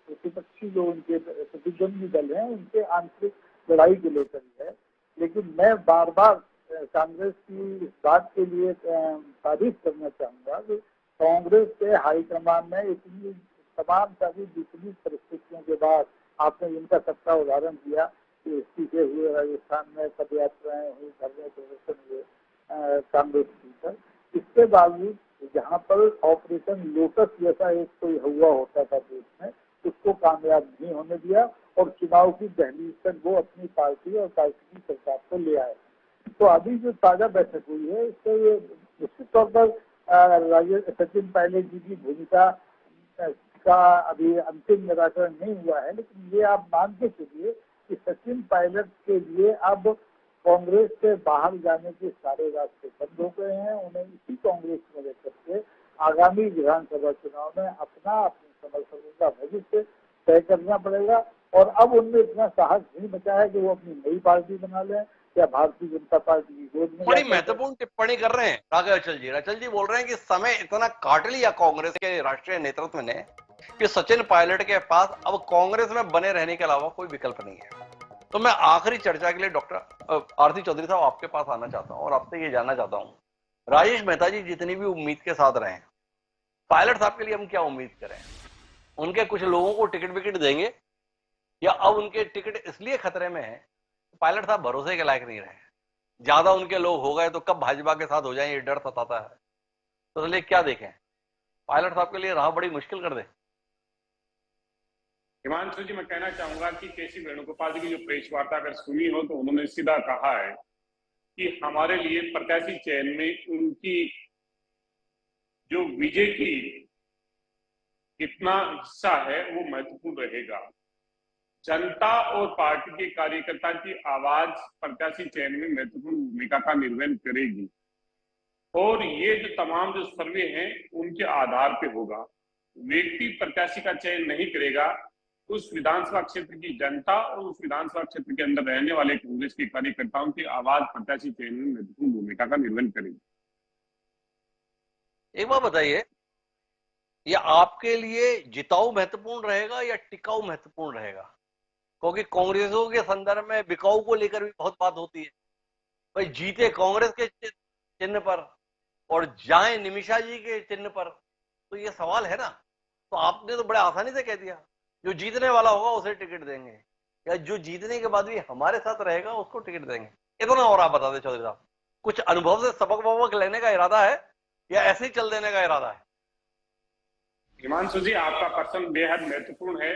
प्रतिपक्षी जो उनके प्रतिद्वंदी दल हैं उनके आंतरिक लड़ाई को लेकर ही है। लेकिन मैं बार बार कांग्रेस की इस बात के लिए तारीफ करना चाहूंगा कि कांग्रेस के हाईकमान ने इतनी तमाम सारी विपरीत परिस्थितियों के बाद, आपने जिनका सबका उदाहरण दिया कि इस्तीफे हुए, राजस्थान में पद यात्राएं हुई, धरने प्रदर्शन हुए कांग्रेस की पर, इसके बावजूद जहाँ पर ऑपरेशन लोटस जैसा एक कोई हुआ होता था देश में, उसको कामयाब नहीं होने दिया और चुनाव की दहलीज तक वो अपनी पार्टी और पार्टी की सरकार को ले आए। तो अभी जो ताजा बैठक हुई है इससे ये निश्चित तौर पर सचिन पायलट जी की भूमिका का अभी अंतिम निराकरण नहीं हुआ है, लेकिन ये आप मान के चलिए कि सचिन पायलट के लिए अब कांग्रेस से बाहर जाने के सारे रास्ते बंद हो गए हैं। उन्हें इसी कांग्रेस में लेकर के आगामी विधानसभा चुनाव में अपने समर्थकों का भविष्य तय करना पड़ेगा और अब उनमें इतना साहस नहीं बचा है कि वो अपनी नई पार्टी बना लें या भारतीय जनता पार्टी की गोद में। बड़ी महत्वपूर्ण टिप्पणी कर रहे हैं राघव अचल जी। अचल जी बोल रहे हैं कि समय इतना काट लिया कांग्रेस के राष्ट्रीय नेतृत्व ने कि सचिन पायलट के पास अब कांग्रेस में बने रहने के अलावा कोई विकल्प नहीं है। तो मैं आखिरी चर्चा के लिए डॉक्टर आरती चौधरी साहब आपके पास आना चाहता हूं और आपसे ये जानना चाहता हूं, राजेश मेहता जी जितनी भी उम्मीद के साथ रहे, पायलट साहब के लिए हम क्या उम्मीद करें? उनके कुछ लोगों को टिकट विकेट देंगे या अब उनके टिकट इसलिए खतरे में है पायलट साहब भरोसे के लायक नहीं रहे, ज्यादा उनके लोग हो गए तो कब भाजपा के साथ हो जाए ये डर सताता है। तो इसलिए क्या देखें, पायलट साहब के लिए राह बड़ी मुश्किल कर दे? हिमांशु जी, मैं कहना चाहूंगा कि केसी वेणुगोपाल जी की जो प्रेस वार्ता अगर सुनी हो तो उन्होंने सीधा कहा है कि हमारे लिए प्रत्याशी चयन में उनकी जो विजय की कितना हिस्सा है वो महत्वपूर्ण रहेगा। जनता और पार्टी के कार्यकर्ता की आवाज प्रत्याशी चयन में महत्वपूर्ण भूमिका का निर्वहन करेगी और ये जो तमाम जो सर्वे हैं उनके आधार पे होगा। व्यक्ति प्रत्याशी का चयन नहीं करेगा, उस विधानसभा क्षेत्र की जनता और उस विधानसभा क्षेत्र के अंदर रहने वाले कांग्रेस के कार्यकर्ताओं की आवाज प्रत्याशी चयन में महत्वपूर्ण भूमिका का निर्वहन करेगी। एक बात बताइए, या आपके लिए जिताऊ महत्वपूर्ण रहेगा या टिकाऊ महत्वपूर्ण रहेगा? क्योंकि कांग्रेसों के संदर्भ में बिकाऊ को लेकर भी बहुत बात होती है, भाई जीते कांग्रेस के चिन्ह पर और जाए निमिषा जी के चिन्ह पर, तो ये सवाल है ना। तो आपने तो बड़े आसानी से कह दिया जो जीतने वाला होगा उसे टिकट देंगे या जो जीतने के बाद भी हमारे साथ रहेगा उसको टिकट देंगे। इतना और आप बता दें चौधरी साहब, कुछ अनुभव से सबक वबक लेने का इरादा है या ऐसे ही चल देने का इरादा है? हिमांशु जी, आपका प्रश्न बेहद महत्वपूर्ण है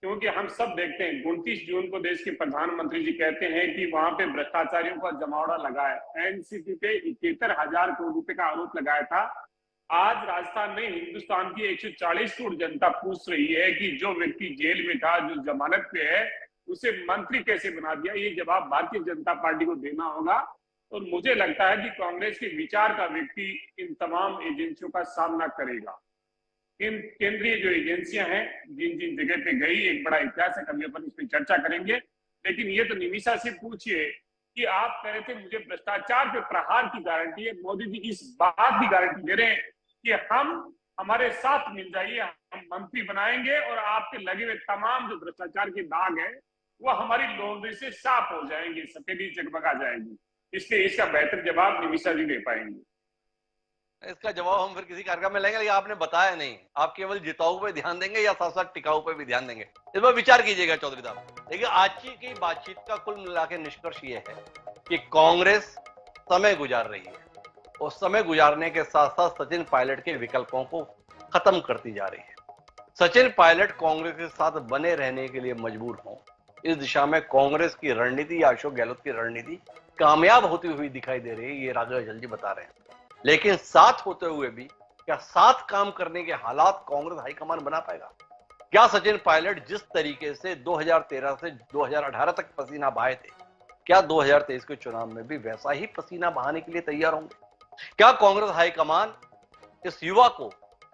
क्योंकि हम सब देखते हैं 29 जून को देश के प्रधानमंत्री जी कहते हैं कि वहां पे भ्रष्टाचारियों का जमावड़ा लगा है। एनसीपी पे 71,000 करोड़ रुपए का आरोप लगाया था। आज राजस्थान में हिंदुस्तान की 140 करोड़ जनता पूछ रही है कि जो व्यक्ति जेल में था, जो जमानत पे है, उसे मंत्री कैसे बना दिया? ये जवाब भारतीय जनता पार्टी को देना होगा और मुझे लगता है कि कांग्रेस के विचार का व्यक्ति इन तमाम एजेंसियों का सामना करेगा। इन केंद्रीय जो एजेंसियां हैं जिन जिन जगह पे गई, एक बड़ा इतिहास है, कभी अपन इस पर चर्चा करेंगे। लेकिन ये तो निमिषा से पूछिए कि आप कह रहे थे मुझे भ्रष्टाचार पे प्रहार की गारंटी है, मोदी जी इस बात की गारंटी दे रहे हैं कि हम हमारे साथ मिल जाइए, हम मंत्री बनाएंगे और आपके लगे हुए तमाम जो भ्रष्टाचार के दाग है वो हमारी लॉन्ड्री से साफ हो जाएंगे, सफेदी चकमका जाएगी। इसलिए इसका बेहतर जवाब निमिषा जी दे पाएंगे। इसका जवाब हम फिर किसी कार्यक्रम में लेंगे, लेकिन आपने बताया नहीं। आप केवल जिताऊ पे ध्यान देंगे या साथ साथ टिकाऊ पे भी ध्यान देंगे, इस पर विचार कीजिएगा चौधरी साहब। देखिए, आज की बातचीत का कुल मिला के निष्कर्ष ये है कि कांग्रेस समय गुजार रही है और समय गुजारने के साथ साथ सचिन पायलट के विकल्पों को खत्म करती जा रही है। सचिन पायलट कांग्रेस के साथ बने रहने के लिए मजबूर हों, इस दिशा में कांग्रेस की रणनीति या अशोक गहलोत की रणनीति कामयाब होती हुई दिखाई दे रही है, ये राघव अचल जी बता रहे हैं। लेकिन साथ होते हुए भी क्या साथ काम करने के हालात कांग्रेस हाईकमान बना पाएगा? क्या सचिन पायलट जिस तरीके से 2013 से 2018 तक पसीना बहाए थे, क्या 2023 के चुनाव में भी वैसा ही पसीना बहाने के लिए तैयार होंगे? क्या कांग्रेस हाईकमान इस युवा को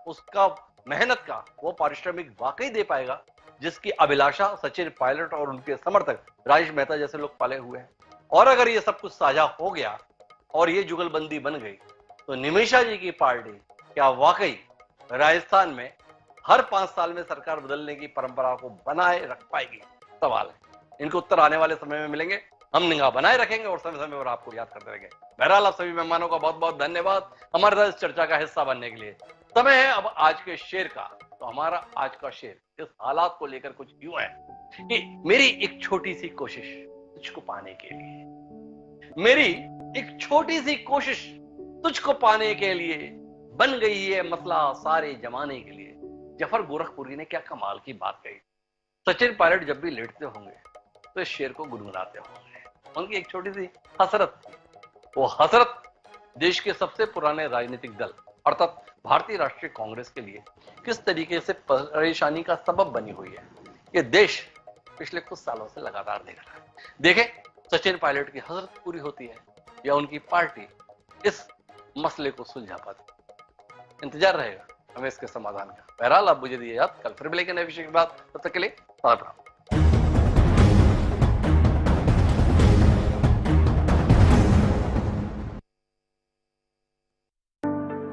उसका मेहनत का वो पारिश्रमिक वाकई दे पाएगा जिसकी अभिलाषा सचिन पायलट और उनके समर्थक राजेश मेहता जैसे लोग पाले हुए हैं? और अगर ये सब कुछ साझा हो गया और ये जुगलबंदी बन गई तो निमिषा जी की पार्टी क्या वाकई राजस्थान में हर 5 साल में सरकार बदलने की परंपरा को बनाए रख पाएगी? सवाल है। इनको उत्तर आने वाले समय में मिलेंगे। हम निगाह बनाए रखेंगे और समय समय पर आपको याद करते रहेंगे। बहरहाल आप सभी मेहमानों का बहुत बहुत धन्यवाद हमारे साथ इस चर्चा का हिस्सा बनने के लिए। समय है अब आज के शेर का। तो हमारा आज का शेर इस हालात को लेकर कुछ यूं है कि मेरी एक छोटी सी कोशिश तुझको पाने के लिए, मेरी एक छोटी सी कोशिश तुझको पाने के लिए बन गई है मसला सारे जमाने के लिए। जफर गोरखपुरी ने क्या कमाल की बात कही। सचिन पायलट जब भी लेटते होंगे तो इस शेर को गुनगुनाते होंगे। उनकी एक छोटी सी हसरत थी। वो हसरत देश के सबसे पुराने राजनीतिक दल अर्थात भारतीय राष्ट्रीय कांग्रेस के लिए किस तरीके से परेशानी का सबब बनी हुई है, ये देश पिछले कुछ सालों से लगातार देख रहा है। देखें सचिन पायलट की हसरत पूरी होती है या उनकी पार्टी इस मसले को सुलझा पाती। इंतजार रहेगा हमें इसके समाधान का। बहरहाल आप मुझे दिए याद, कल फिर मिलेंगे नए विषय के बाद। तब तक के लिए